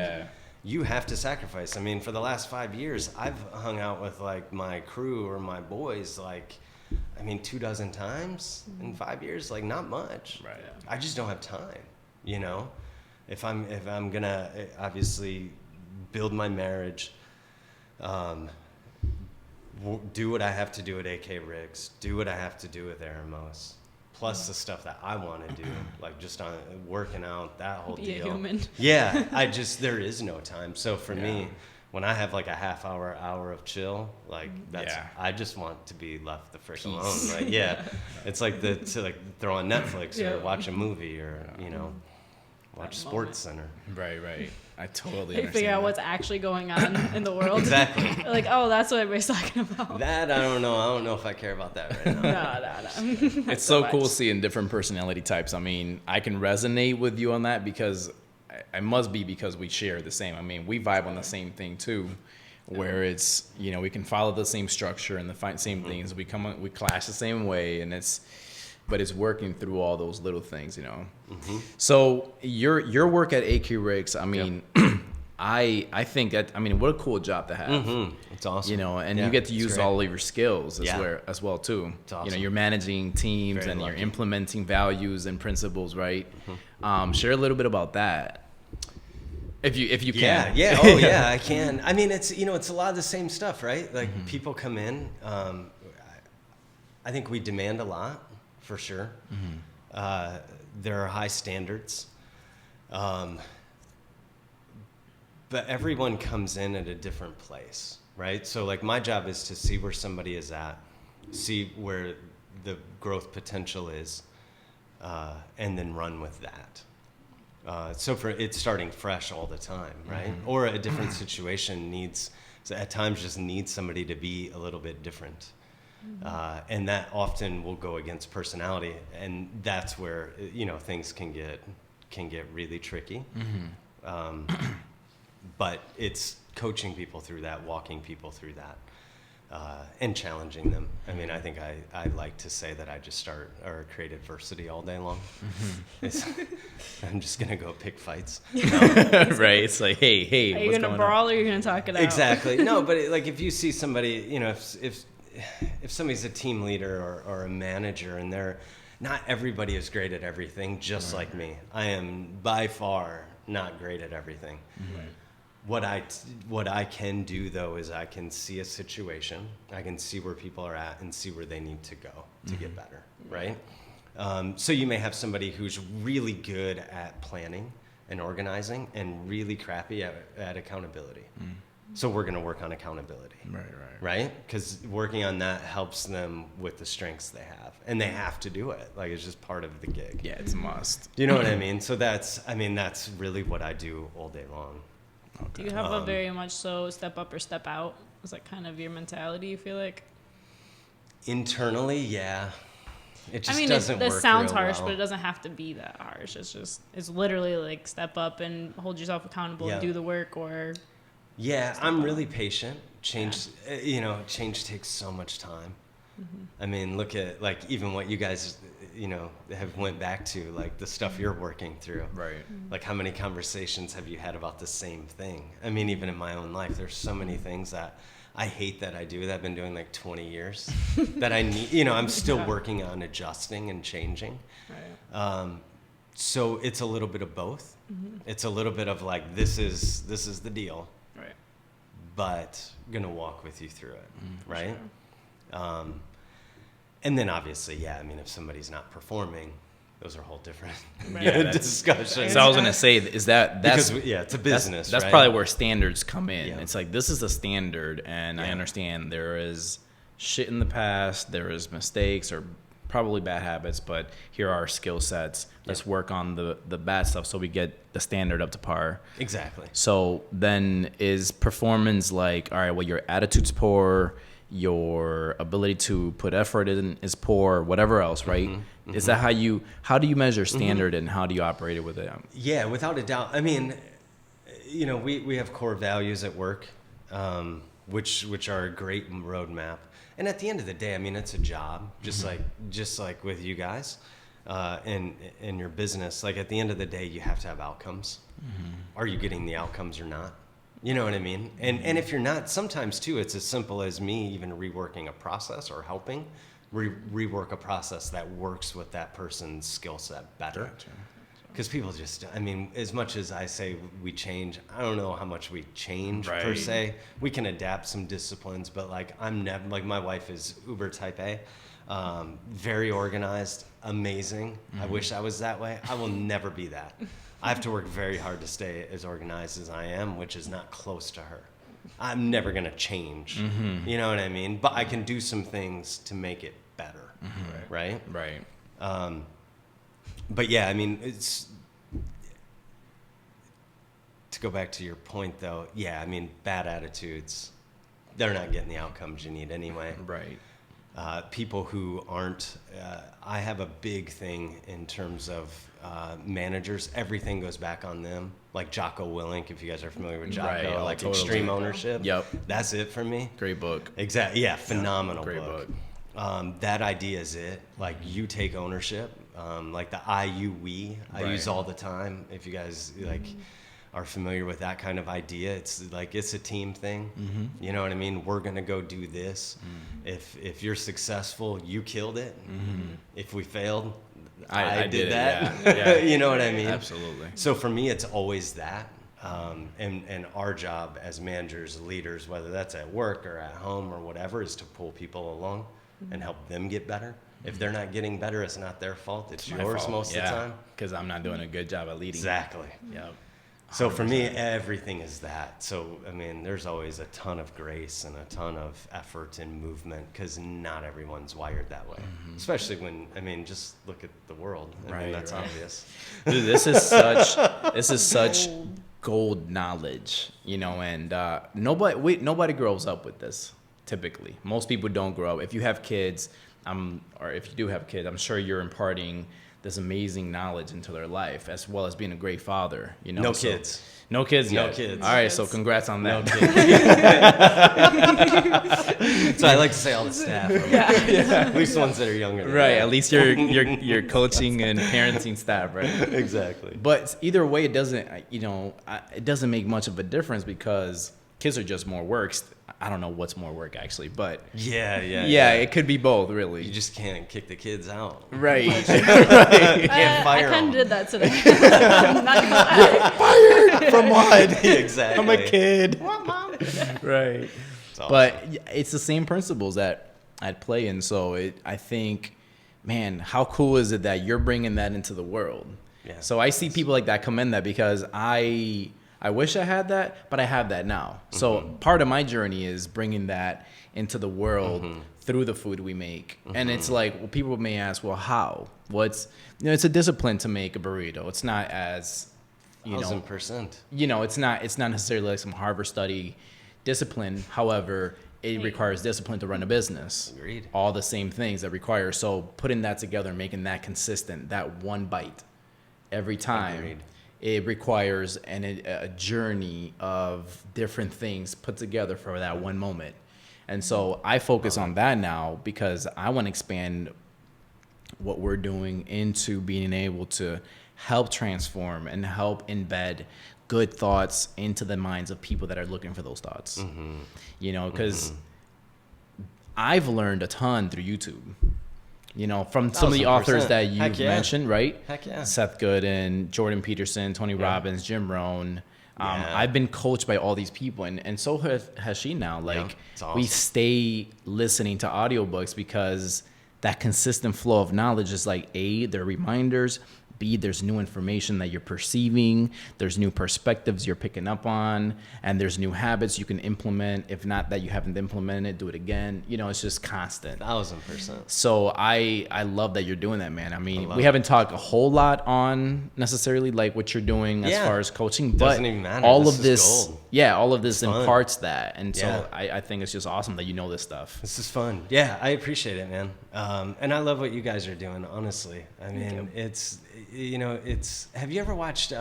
you have to sacrifice. I mean, for the last 5 years, I've hung out with like my crew or my boys, like, I mean, 24 times in 5 years, like not much. Right. I just don't have time, you know. If I'm gonna obviously build my marriage, do what I have to do at AK Rick's, do what I have to do with Eremos, plus the stuff that I want to do, like just on working out, that whole Be deal. a human. Yeah, there is no time. So for me, when I have like a half hour of chill, like that's, I just want to be left the frick alone. Like, it's like to like throw on Netflix or watch a movie or, you know, watch Sports Center. Right. I totally They understand. figure out that. what's actually going on in the world. Exactly. Like, oh, that's what everybody's talking about. That, I don't know. I don't know if I care about that right now. No. It's so cool seeing different personality types. I mean, I can resonate with you on that because I must be because we share the same. I mean, we vibe on the same thing too, where it's, you know, we can follow the same structure and the same things. We clash the same way, and but it's working through all those little things, you know. So your work at AK Rick's, I mean, I think that, I mean, what a cool job to have. It's awesome. You know, and you get to use all of your skills as well too. It's awesome. You know, you're managing teams Very and lucky. you're implementing values and principles, right? Share a little bit about that, if you can. Oh yeah, I can. I mean, it's, you know, it's a lot of the same stuff, right? Like people come in. I think we demand a lot, for sure. There are high standards. But everyone comes in at a different place, right? So like my job is to see where somebody is at, see where the growth potential is, and then run with that. So it's starting fresh all the time, right? Or a different situation at times just needs somebody to be a little bit different. And that often will go against personality, and that's where, you know, things can get really tricky. But it's coaching people through that, walking people through that, and challenging them. I mean, I think I like to say that I just start or create adversity all day long. I'm just gonna go pick fights. Right. It's like, hey, Are you what's gonna going brawl or are you gonna talk it out? Exactly. No, but like if you see somebody, you know, if somebody's a team leader or a manager, and not everybody is great at everything, just like me. I am by far not great at everything. What I can do though is I can see a situation, I can see where people are at and see where they need to go to get better, right? So you may have somebody who's really good at planning and organizing and really crappy at accountability. So we're going to work on accountability. Right? Because working on that helps them with the strengths they have. And they have to do it. Like, it's just part of the gig. Yeah, it's a must. Do you know what I mean? So that's really what I do all day long. Do you have a very much so step up or step out? Is that kind of your mentality, you feel like? Internally, yeah. It just I mean, doesn't work that sounds real harsh, well. but it doesn't have to be that harsh. It's literally like step up and hold yourself accountable and do the work, or... Yeah, I'm really patient. Change takes so much time. I mean, look at like even what you guys, you know, have went back to, like the stuff you're working through. Right. Like how many conversations have you had about the same thing? I mean, even in my own life, there's so many things that I hate that I do that I've been doing like 20 years that I need, you know, I'm still working on adjusting and changing. Right. So it's a little bit of both. It's a little bit of like, this is the deal. Right. But gonna walk with you through it, right? Sure. And then obviously, yeah, I mean, if somebody's not performing, those are whole different discussions. So I was gonna say, is that's it's a business. That's right? probably where standards come in. Yeah. It's like, this is the standard, and I understand there is shit in the past, there is mistakes or probably bad habits, but here are our skill sets. Let's work on the bad stuff so we get the standard up to par. Exactly. So then is performance like, all right, well, your attitude's poor, your ability to put effort in is poor, whatever else, right? Is that how do you measure standard and how do you operate it with it? Yeah, without a doubt. I mean, you know, we have core values at work, which are a great roadmap. And at the end of the day, I mean, it's a job, just like with you guys, in your business. Like at the end of the day, you have to have outcomes. Are you getting the outcomes or not? You know what I mean? And if you're not, sometimes too, it's as simple as me even reworking a process or helping rework a process that works with that person's skill set better. Gotcha. Because people just, I mean, as much as I say we change, I don't know how much we change per se. We can adapt some disciplines, but like I'm never, like my wife is uber type A, very organized, amazing. I wish I was that way. I will never be that. I have to work very hard to stay as organized as I am, which is not close to her. I'm never going to change. You know what I mean? But I can do some things to make it better. Right? Right. But yeah, I mean, it's to go back to your point though. Yeah, I mean, bad attitudes, they're not getting the outcomes you need anyway. Right. People who aren't, I have a big thing in terms of managers. Everything goes back on them. Like Jocko Willink, if you guys are familiar with Jocko, like totally. Extreme Ownership. Yep. That's it for me. Great book. Exactly. Yeah, phenomenal Great book. book. That idea is it. Like you take ownership. Like the I, you, we, I use all the time. If you guys like are familiar with that kind of idea, it's like it's a team thing. You know what I mean? We're gonna go do this. If you're successful, you killed it. If we failed, I did that. Yeah. You know what I mean? Absolutely. So for me, it's always that. And our job as managers, leaders, whether that's at work or at home or whatever, is to pull people along and help them get better. If they're not getting better, it's not their fault. It's yours most of the time. Because I'm not doing a good job at leading. Exactly. Yep. So for me, everything is that. So, I mean, there's always a ton of grace and a ton of effort and movement because not everyone's wired that way. Especially when, I mean, just look at the world. I mean, that's obvious. Dude, this is such gold knowledge, you know, and nobody grows up with this typically. Most people don't grow up. If you have kids, or if you do have kids, I'm sure you're imparting this amazing knowledge into their life, as well as being a great father. You know, No kids. No kids yet. No kids. All right, so congrats on that. So I like to say all the staff. At least the ones that are younger. Right. At least you're coaching and parenting staff, right? Exactly. But either way, it doesn't make much of a difference because kids are just more work. I don't know what's more work actually, but Yeah. it could be both, really. You just can't kick the kids out. Right. Can't fire I kind of them. did that today. I'm not gonna lie. Fired from what? Exactly. I'm a kid. What, Mom? Right. It's awesome. But it's the same principles that I'd play in. So I think, man, how cool is it that you're bringing that into the world? Yeah. So I see people like that commend that because I wish I had that, but I have that now. So part of my journey is bringing that into the world through the food we make. And it's like, well, people may ask, well, how? It's a discipline to make a burrito. It's not as, 1,000%. it's not necessarily like some Harvard study discipline. However, it requires discipline to run a business. Agreed. All the same things that require. So putting that together, making that consistent, that one bite every time. Agreed. It requires a journey of different things put together for that one moment. And so I focus on that now because I want to expand what we're doing into being able to help transform and help embed good thoughts into the minds of people that are looking for those thoughts. Because I've learned a ton through YouTube. From some of the authors that you've mentioned, right? Heck yeah. Seth Godin, Jordan Peterson, Tony Robbins, Jim Rohn. I've been coached by all these people, and so has she now. Like, it's awesome. we stay listening to audiobooks because that consistent flow of knowledge is like, A, they're reminders, B, there's new information that you're perceiving, there's new perspectives you're picking up on, and there's new habits you can implement. If not that you haven't implemented, do it again. You know, it's just constant. 1000%. So I love that you're doing that, man. I mean, we haven't talked a whole lot on necessarily like what you're doing as far as coaching, but doesn't even matter. all This of is this, gold. all of this It's fun. imparts that. And so Yeah. I think it's just awesome that you know this stuff. This is fun. Yeah, I appreciate it, man. And I love what you guys are doing, honestly. I mean, it's, you know, have you ever watched,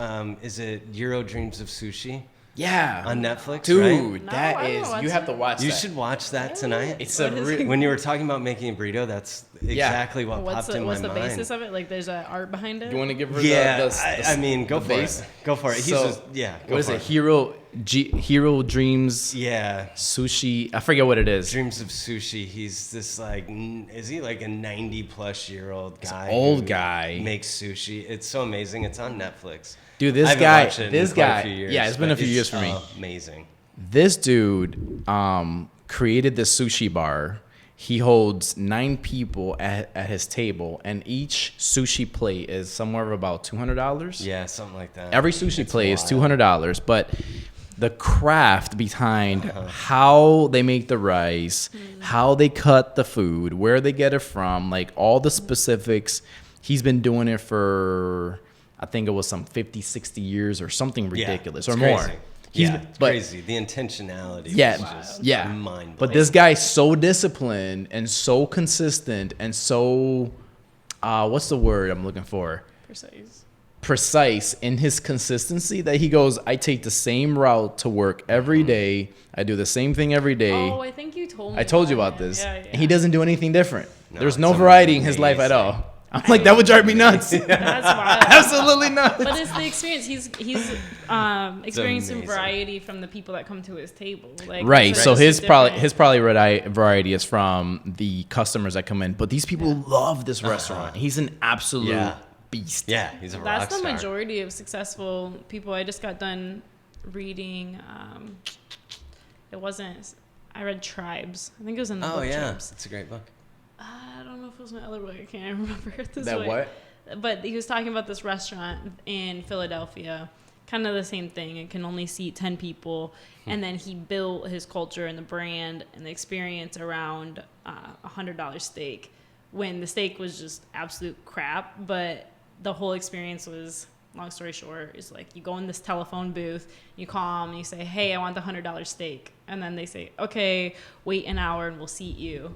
is it Euro Dreams of Sushi? Yeah. On Netflix, Dude, right? No, that I haven't is, watched you have it. to watch You that. should watch that tonight. It's What a is re- it? When you were talking about making a burrito, that's exactly what What's popped in what's my the mind. basis of it? Like, there's an art behind it. you want to give her Yeah, the I mean, go the for base? it. Go for it. He's So, just, go What is for it? Hero Dreams Yeah. Sushi. I forget what it is. Dreams of Sushi. He's this like, is he like a 90-plus-year-old guy? old who guy. makes sushi. It's so amazing. It's on Netflix. Dude, I this haven't guy, watched it in quite a few years, yeah, it's been a but few years for me. Amazing. This dude created this sushi bar. He holds 9 people at his table, and each sushi plate is somewhere of about $200. Yeah, something like that. Every sushi It's plate is wild. $200, but the craft behind how they make the rice, how they cut the food, where they get it from, like all the specifics. He's been doing it for, I think it was some 50, 60 years or something ridiculous it's or more. crazy. He's Yeah, been- it's but- crazy. The intentionality Yeah, was just yeah. mind-blowing. But this guy's so disciplined and so consistent and so, what's the word I'm looking for? Precise in his consistency that he goes, I take the same route to work every day. I do the same thing every day. Oh, I think you told me. I told you about this. Yeah, And he doesn't do anything different. No, There's it's no variety in his life at amazing. all. I'm like, that would drive me nuts. That's wild. Absolutely nuts. But it's the experience. He's experienced some amazing. variety from the people that come to his table. Like, Right. it's So just his different. variety is from the customers that come in. But these people love this restaurant. He's an absolute Yeah. beast. Yeah, he's a rock That's the star. majority of successful people. I just got done reading. I read Tribes. I think it was in the Oh book yeah, Tribes. it's a great book. I don't know if it was my other book. I can't remember it this That way. what? But he was talking about this restaurant in Philadelphia, kind of the same thing. It can only seat 10 people. And then he built his culture and the brand and the experience around $100 steak when the steak was just absolute crap. But the whole experience was, long story short, is like you go in this telephone booth, you call them, and you say, hey, I want the $100 steak. And then they say, okay, wait an hour and we'll seat you.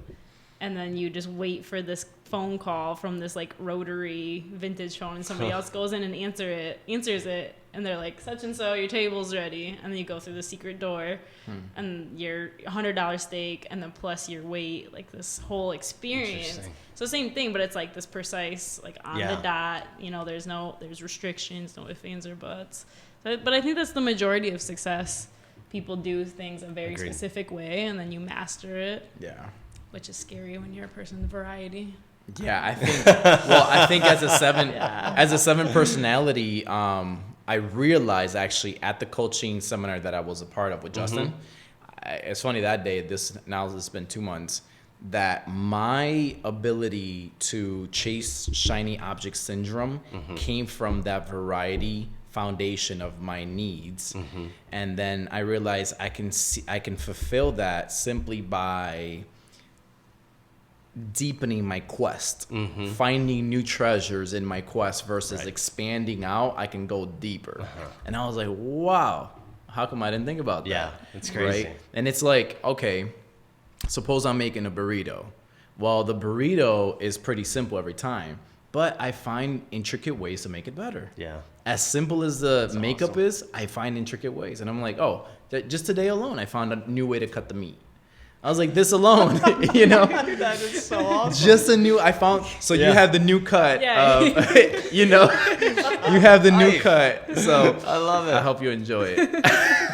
And then you just wait for this phone call from this like rotary vintage phone, and somebody else goes in and answers it, and they're like, such and so, your table's ready. And then you go through the secret door, and your $100 steak, and then plus your wait, like this whole experience. Interesting. So same thing, but it's like this precise, like on Yeah. the dot. You know, there's restrictions, no ifs, ands, or buts. But I think that's the majority of success. People do things a very Agreed. specific way, and then you master it, Yeah. which is scary when you're a person of variety. Yeah, I think as a seven personality, I realized actually at the coaching seminar that I was a part of with Justin, it's funny that day, it's been 2 months, that my ability to chase shiny object syndrome came from that variety foundation of my needs. And then I realized I can fulfill that simply by deepening my quest, finding new treasures in my quest versus expanding out. I can go deeper. And I was like, wow, how come I didn't think about that? Yeah, it's crazy. Right? And it's like, okay, suppose I'm making a burrito. Well, the burrito is pretty simple every time, but I find intricate ways to make it better. Yeah. As simple as the makeup awesome. is, I find intricate ways. And I'm like, oh, just today alone, I found a new way to cut the meat. I was like, this alone, you know, That is so awesome. just a new, I found, so Yeah. you have the new cut, Yeah. you know, you have the new cut. So I love I it. hope you enjoy it.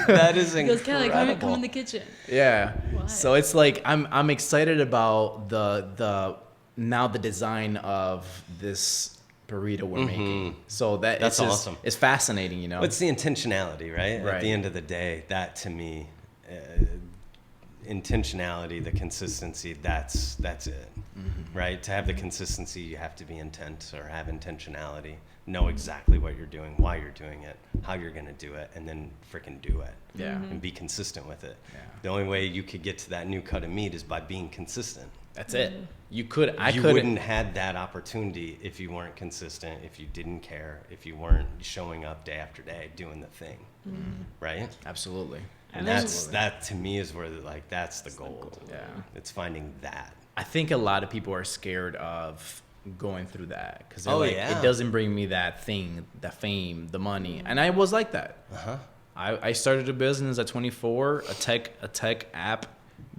That is He goes, incredible. Kelly, come in the kitchen. Yeah. Why? So it's like, I'm excited about the design of this burrito we're making. So That's it's awesome. It's fascinating, you know. What's the intentionality, right? At Right. the end of the day, that to me, intentionality, the consistency, that's it, right? To have the consistency, you have to be intent or have intentionality, know exactly what you're doing, why you're doing it, how you're going to do it, and then freaking do it. Yeah. And be consistent with it. Yeah. The only way you could get to that new cut of meat is by being consistent. That's it. You wouldn't had that opportunity if you weren't consistent, if you didn't care, if you weren't showing up day after day doing the thing, right? Absolutely. And that to me is where like that's the gold. Yeah. It's finding that. I think a lot of people are scared of going through that because yeah. it doesn't bring me that thing, the fame, the money, and I was like that. I started a business at 24, a tech app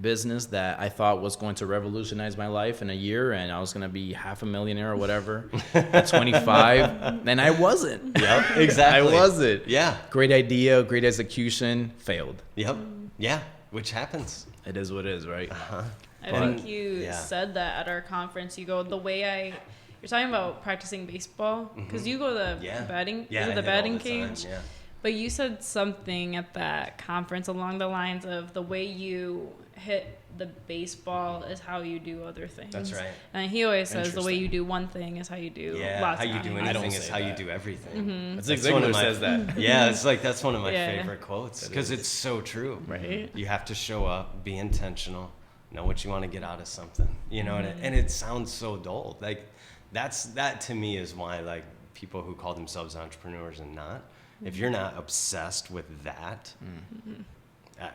business that I thought was going to revolutionize my life in a year, and I was going to be half a millionaire or whatever at 25, and I wasn't. Yep, exactly. I wasn't. Yeah. Great idea, great execution, failed. Yep. Yeah, which happens. It is what it is, right? I think you said that at our conference. You go, you're talking about practicing baseball because you go to the batting, the batting cage. Yeah. But you said something at that conference along the lines of the way you hit the baseball is how you do other things. That's right. And he always says the way you do one thing is how you do lots how of you do things. anything is how you do everything. That's exactly what says that. Yeah, it's like that's one of my favorite quotes because it's so true. Right. You have to show up, be intentional, know what you want to get out of something. You know, and it sounds so dull. Like that to me is why like people who call themselves entrepreneurs and not. If you're not obsessed with that,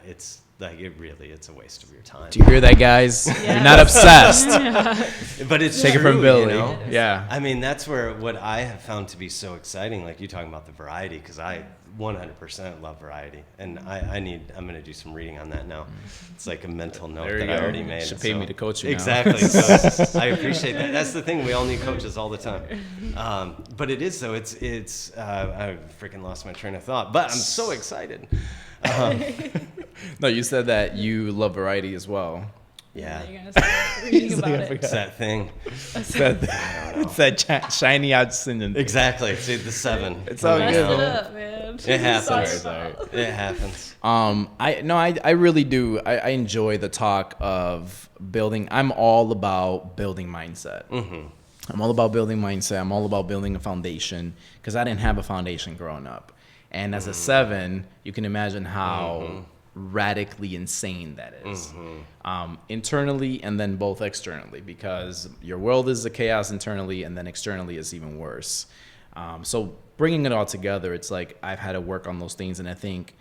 it's like it's a waste of your time. Do you hear that, guys? You're not obsessed. But it's Take true, it from Billy. You know? Yeah. I mean, that's where what I have found to be so exciting, like you talking about the variety, because I 100% love variety, and I'm going to do some reading on that now. It's like a mental note that I already made. You should pay me to coach you now. Exactly. So I appreciate that. That's the thing. We all need coaches all the time. But it is, though. It's I freaking lost my train of thought, but I'm so excited. No, you said that you love variety as well. Yeah. You're going to start reading about it. It's that thing. It's that shiny out syndrome. Exactly. It's the 7. It's all Messed good. it up, man. It happens. Sorry. It happens. I really do. I enjoy the talk of building. I'm all about building mindset. I'm all about building mindset. I'm all about building a foundation because I didn't have a foundation growing up. And as a 7, you can imagine how radically insane that is. Internally and then both externally, because your world is a chaos internally and then externally is even worse. So bringing it all together, it's like I've had to work on those things, and I think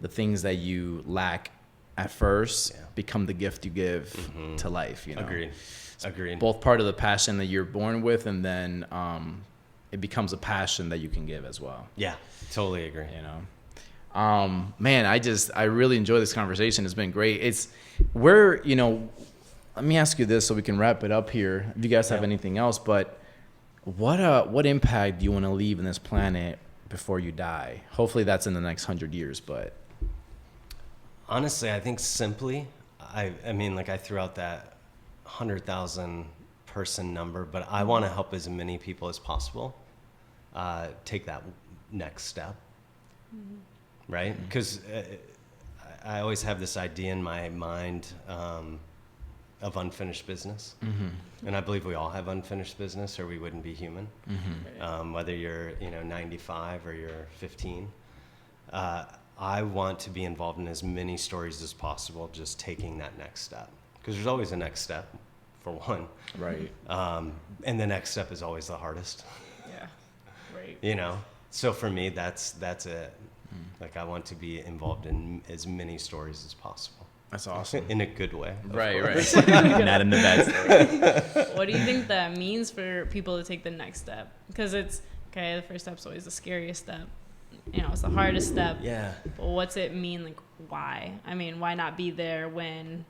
the things that you lack at first become the gift you give to life. You know? Agreed. Both part of the passion that you're born with, and then it becomes a passion that you can give as well. Yeah, totally agree. You know, man, I really enjoy this conversation. It's been great. Let me ask you this so we can wrap it up here. If you guys have anything else, but what impact do you want to leave in this planet before you die? Hopefully that's in the next 100 years, but honestly, I think simply, I mean, like I threw out that 100,000 person number, but I want to help as many people as possible take that next step, right? Because I always have this idea in my mind of unfinished business, and I believe we all have unfinished business, or we wouldn't be human. Whether you're 95 or you're 15, I want to be involved in as many stories as possible, just taking that next step, because there's always a next step, for one. Right. And the next step is always the hardest. Yeah. Right. You know? So for me, that's it. Like I want to be involved in as many stories as possible. That's awesome. In a good way. Right. Not in the bad story. What do you think that means for people to take the next step? Because it's, okay, the first step's always the scariest step. It's the hardest step. Yeah. But what's it mean? Like, why? I mean, why not be there when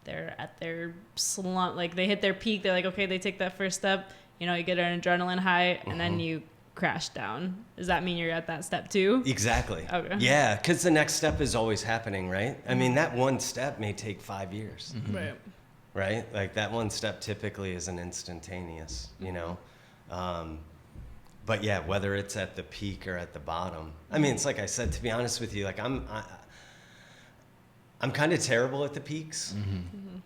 they're at their slump? Like, they hit their peak. They're like, okay, they take that first step. You get an adrenaline high, and then you crash down. Does that mean you're at that step too? Exactly. Okay. Yeah, because the next step is always happening, right? I mean, that one step may take 5 years. Right. Right? Like, that one step typically isn't instantaneous, But yeah, whether it's at the peak or at the bottom. I mean, it's like I said, to be honest with you, like I'm kind of terrible at the peaks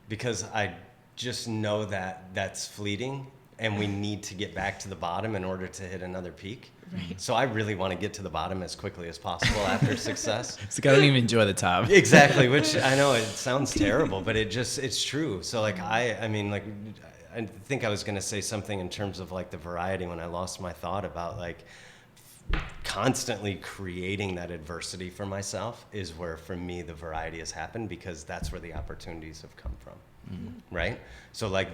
because I just know that that's fleeting and we need to get back to the bottom in order to hit another peak. Right. So I really want to get to the bottom as quickly as possible after success. It's like I don't even enjoy the top. Exactly, which I know it sounds terrible, but it's true. So like I mean like I think I was going to say something in terms of like the variety when I lost my thought about like constantly creating that adversity for myself is where for me the variety has happened, because that's where the opportunities have come from. Right? So like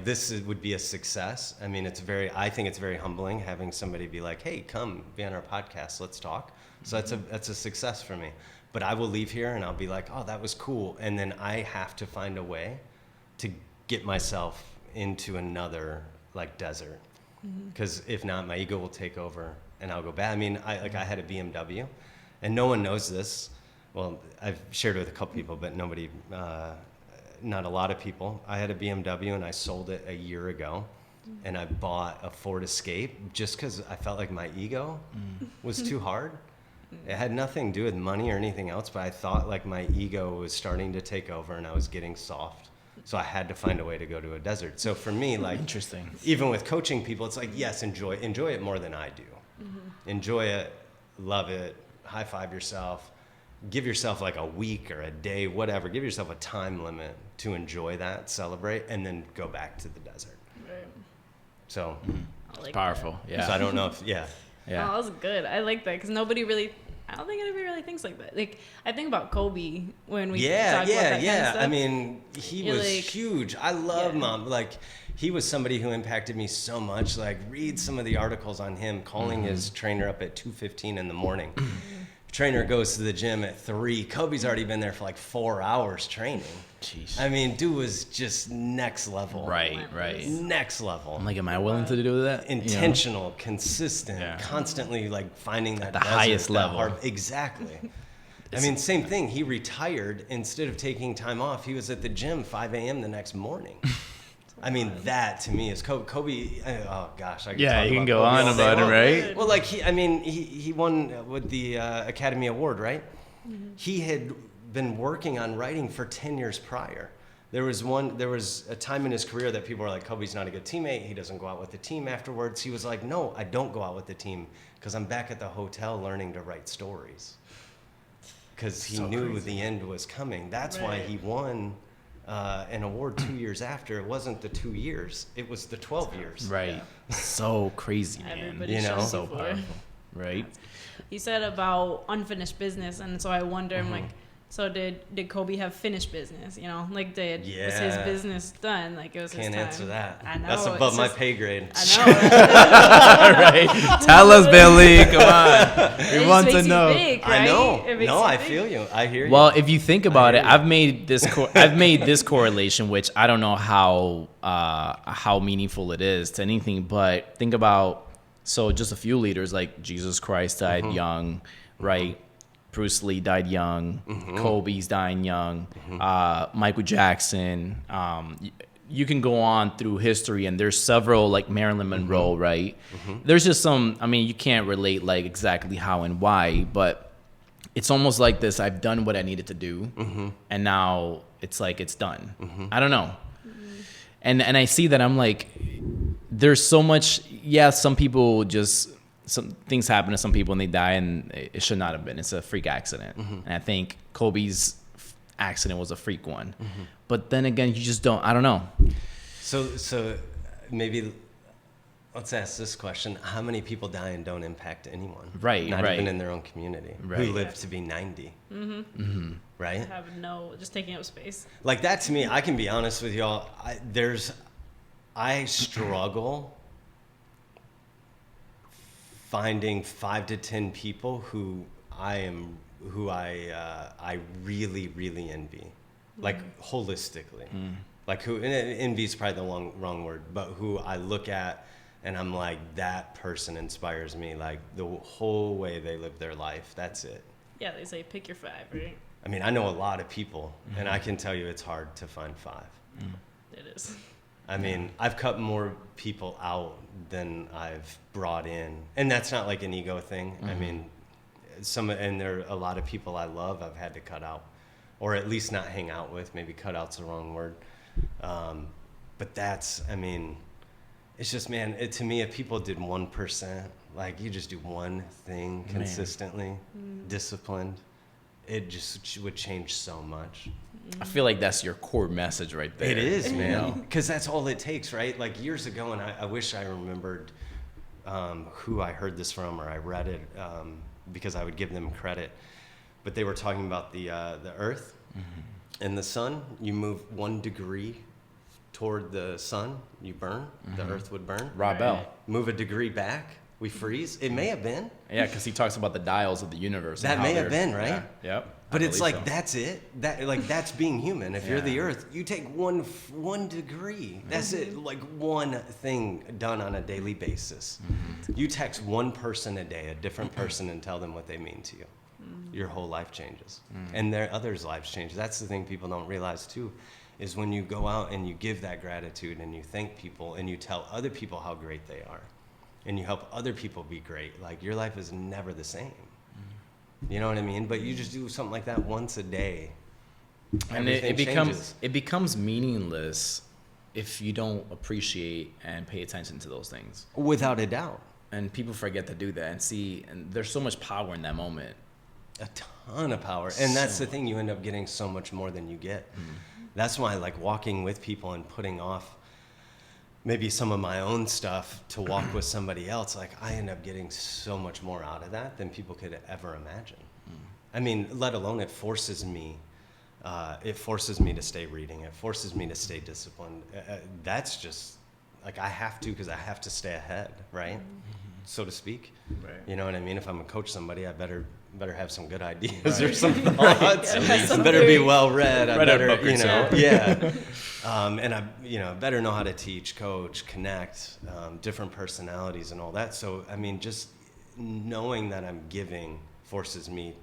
would be a success. I mean, I think it's very humbling having somebody be like, hey, come be on our podcast, let's talk. So that's a success for me. But I will leave here and I'll be like, oh, that was cool. And then I have to find a way to get myself into another like desert. Because if not, my ego will take over and I'll go back. I mean, I had a BMW and no one knows this. Well, I've shared it with a couple people, but nobody, not a lot of people. I had a BMW and I sold it a year ago, and I bought a Ford Escape just because I felt like my ego was too hard. It had nothing to do with money or anything else, but I thought like my ego was starting to take over and I was getting soft. So I had to find a way to go to a desert. So for me, like, Interesting. Even with coaching people, it's like, yes, enjoy it more than I do. Enjoy it, love it, high five yourself. Give yourself like a week or a day, whatever. Give yourself a time limit to enjoy that, celebrate, and then go back to the desert. Right. So I like Powerful. that. Yeah. So I don't know if, Yeah. Oh, that was good. I like that because nobody really. I don't think anybody really thinks like that. Like I think about Kobe when we talk about that kind of stuff. I mean, he was like, huge. I love yeah. Mom. Like, he was somebody who impacted me so much. Like, read some of the articles on him calling his trainer up at 2:15 in the morning. Trainer goes to the gym at 3. Kobe's already been there for like 4 hours training. Jeez. I mean, dude was just next level. Right. Next level. I'm like, am I willing to do that? Intentional, consistent, Yeah. constantly like finding that At the desert, highest that level. Exactly. I mean, same thing. He retired. Instead of taking time off, he was at the gym 5 a.m. the next morning. I mean, that to me is Kobe. Oh gosh, I can Yeah, talk you can about go Kobe on all day about it, long. right? Well, like he won with the Academy Award, right? He had been working on writing for 10 years prior. There was a time in his career that people were like, Kobe's not a good teammate. He doesn't go out with the team afterwards. He was like, no, I don't go out with the team because I'm back at the hotel learning to write stories. Because he knew the end was coming. That's why he won an award 2 years after. It wasn't the 2 years. It was the 12 years. Right. So crazy, man. Everybody You know? shows So before. powerful. Right. You said about unfinished business, and so I wonder, I'm Mm-hmm. like, so did Kobe have finished business? You know, like was his Yeah. business done? Like it was his Can't time. answer that. I know. That's it's above my just- pay grade. I know. Right. Tell us, Billy. Come on. It We want just to makes you know. think, I right? know. It makes No, you I think. feel you. I hear you. Well, if you think about it, hear you. I've made this correlation, which I don't know how meaningful it is to anything, but think about, so just a few leaders like Jesus Christ died young, right? Bruce Lee died young. Kobe's dying young. Michael Jackson. You can go on through history, and there's several, like Marilyn Monroe, right? There's just some. I mean, you can't relate like exactly how and why, but it's almost like this. I've done what I needed to do, and now it's like it's done. I don't know. And I see that, I'm like, there's so much. Yeah, some people just. Some things happen to some people and they die, and it should not have been. It's a freak accident. And I think Kobe's accident was a freak one. But then again, you just don't, I don't know. So maybe let's ask this question. How many people die and don't impact anyone? Right, Not right. even in their own community. Right. Who live to be 90. Right? Have just taking up space. Like that to me, I can be honest with y'all. I struggle finding 5 to 10 people who I really, really envy, like holistically, like who, and envy is probably the wrong word, but who I look at and I'm like, that person inspires me, like the whole way they live their life. That's it. Yeah, they say pick your 5, right? I mean, I know a lot of people, and I can tell you it's hard to find 5. It is. I mean, I've cut more people out than I've brought in. And that's not like an ego thing. I mean, and there are a lot of people I love I've had to cut out. or at least not hang out with. Maybe cut out's the wrong word. But that's, I mean, it's just, man, to me, if people did 1%, like you just do one thing consistently, disciplined, it just would change so much. I feel like that's your core message right there. It is, man. Because that's all it takes, right? Like years ago, and I wish I remembered who I heard this from or I read it because I would give them credit. But they were talking about the Earth and the sun. You move 1 degree toward the sun, you burn. The Earth would burn. Rob Bell. Move a degree back, we freeze. It may have been. Yeah, because he talks about the dials of the universe. That may have been, right? Yeah. Yep. But it's like, that's it. That's being human. If you're the Earth, you take one degree. That's it. Like one thing done on a daily basis. You text one person a day, a different person, and tell them what they mean to you. Your whole life changes. And their others' lives change. That's the thing people don't realize too, is when you go out and you give that gratitude and you thank people and you tell other people how great they are and you help other people be great, like your life is never the same. You know what I mean? But you just do something like that once a day, and it becomes meaningless if you don't appreciate and pay attention to those things. Without a doubt. And people forget to do that and there's so much power in that moment. A ton of power. And that's the thing, you end up getting so much more than you get. That's why, like, walking with people and putting off maybe some of my own stuff to walk with somebody else, like, I end up getting so much more out of that than people could ever imagine. I mean, let alone it forces me to stay reading. It forces me to stay disciplined. That's just, like, I have to, because I have to stay ahead, right? So to speak. Right. You know what I mean? If I'm going to coach somebody, I better have some good ideas or some thoughts. Better be well read. I better, and I, better know how to teach, coach, connect, different personalities and all that. So, I mean, just knowing that I'm giving forces me,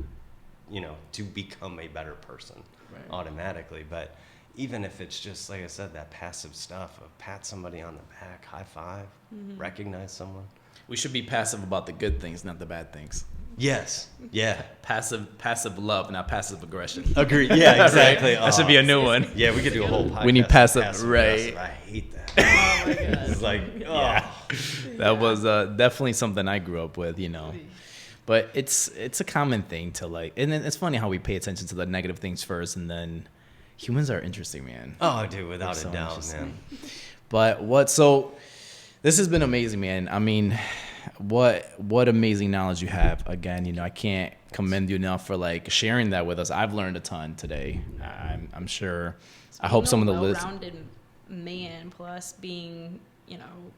to become a better person automatically. But even if it's just, like I said, that passive stuff of pat somebody on the back, high five, recognize someone. We should be passive about the good things, not the bad things. Yes. Yeah. Passive love, not passive aggression. Agreed. Yeah, exactly. Right? That should be a new one. Yeah, we could do a whole podcast. We need passive right. I hate that. Oh my god. It's like, That was definitely something I grew up with, But it's a common thing to like, and then it's funny how we pay attention to the negative things first, and then humans are interesting, man. Oh, dude, without a doubt, man. But so this has been amazing, man. I mean, what amazing knowledge you have. Again, I can't commend you enough for like sharing that with us. I've learned a ton today. I'm sure. I hope some of the well-rounded man, plus being,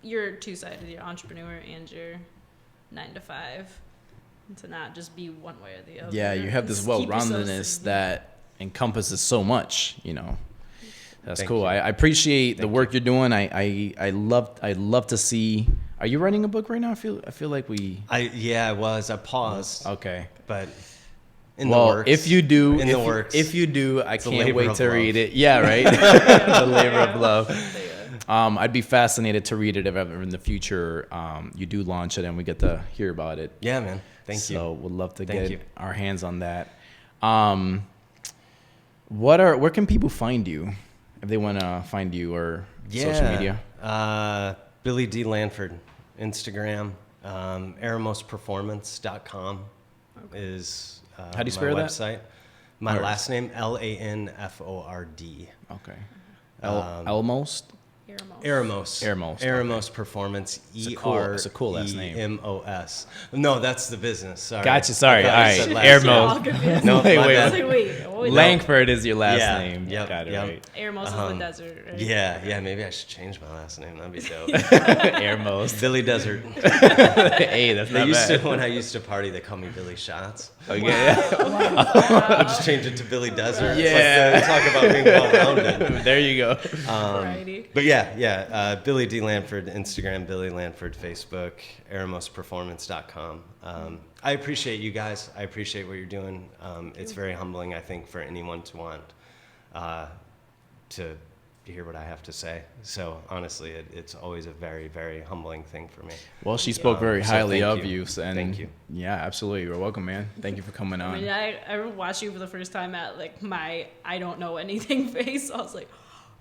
you're two-sided, you're entrepreneur and you're 9 to 5, and to not just be one way or the other. Yeah, you have this well-roundedness that encompasses so much. That's cool. I appreciate the work you're doing. I love to see. Are you writing a book right now? I feel like we. I was. I paused. Okay. But in the works. If you do, the works. If you do, I can't wait to love. read it. Yeah, right. The labor of love. I'd be fascinated to read it if ever in the future you do launch it and we get to hear about it. Yeah, man. Thank you. So we'd love to get our hands on that. Where can people find you if they want to find you or social media? Billy D. Lanford, Instagram, aramosperformance.com is how do you spell that? Website. My last name, Lanford. Okay. Elmost? Aramos Performance. It's a cool last name. ERMOS. No, that's the business. Sorry. Gotcha. Sorry. All right. Aramos. No, wait. Langford is your last name. Yep. Got it right. Aramos is the desert. Right? Yeah. Maybe I should change my last name. That'd be dope. Aramos. Billy Desert. Hey, that's not bad. When I used to party, they called me Billy Shots. Okay. I'll just change it to Billy Desert. Yeah. It's like, talk about being well-rounded. There you go. But yeah. Billy D. Lanford, Instagram, Billy Lanford, Facebook, aramosperformance.com. I appreciate you guys. I appreciate what you're doing. It's very humbling, I think, for anyone to want to, to hear what I have to say. So honestly, it's always a very, very humbling thing for me. Well, she spoke very highly thank of you. you. And Thank you. Yeah, absolutely. You're welcome, man. Thank you for coming on. I mean, I watched you for the first time at like my I don't know anything face. I was like,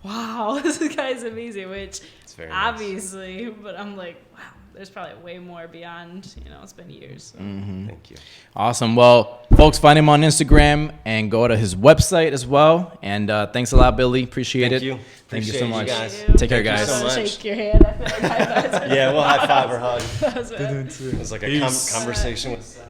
wow, this guy's amazing. Which It's very nice. obviously, but I'm like, wow, there's probably way more beyond. It's been years. So. Thank you. Awesome. Well, folks, find him on Instagram and go to his website as well. And thanks a lot, Billy. Appreciate Thank it. you. Thank you Appreciate so you much. guys. Take care, Thank you guys. so much. Shake your hand. I feel like high fives. Yeah, we'll high five or hug. That was bad. It was like a conversation with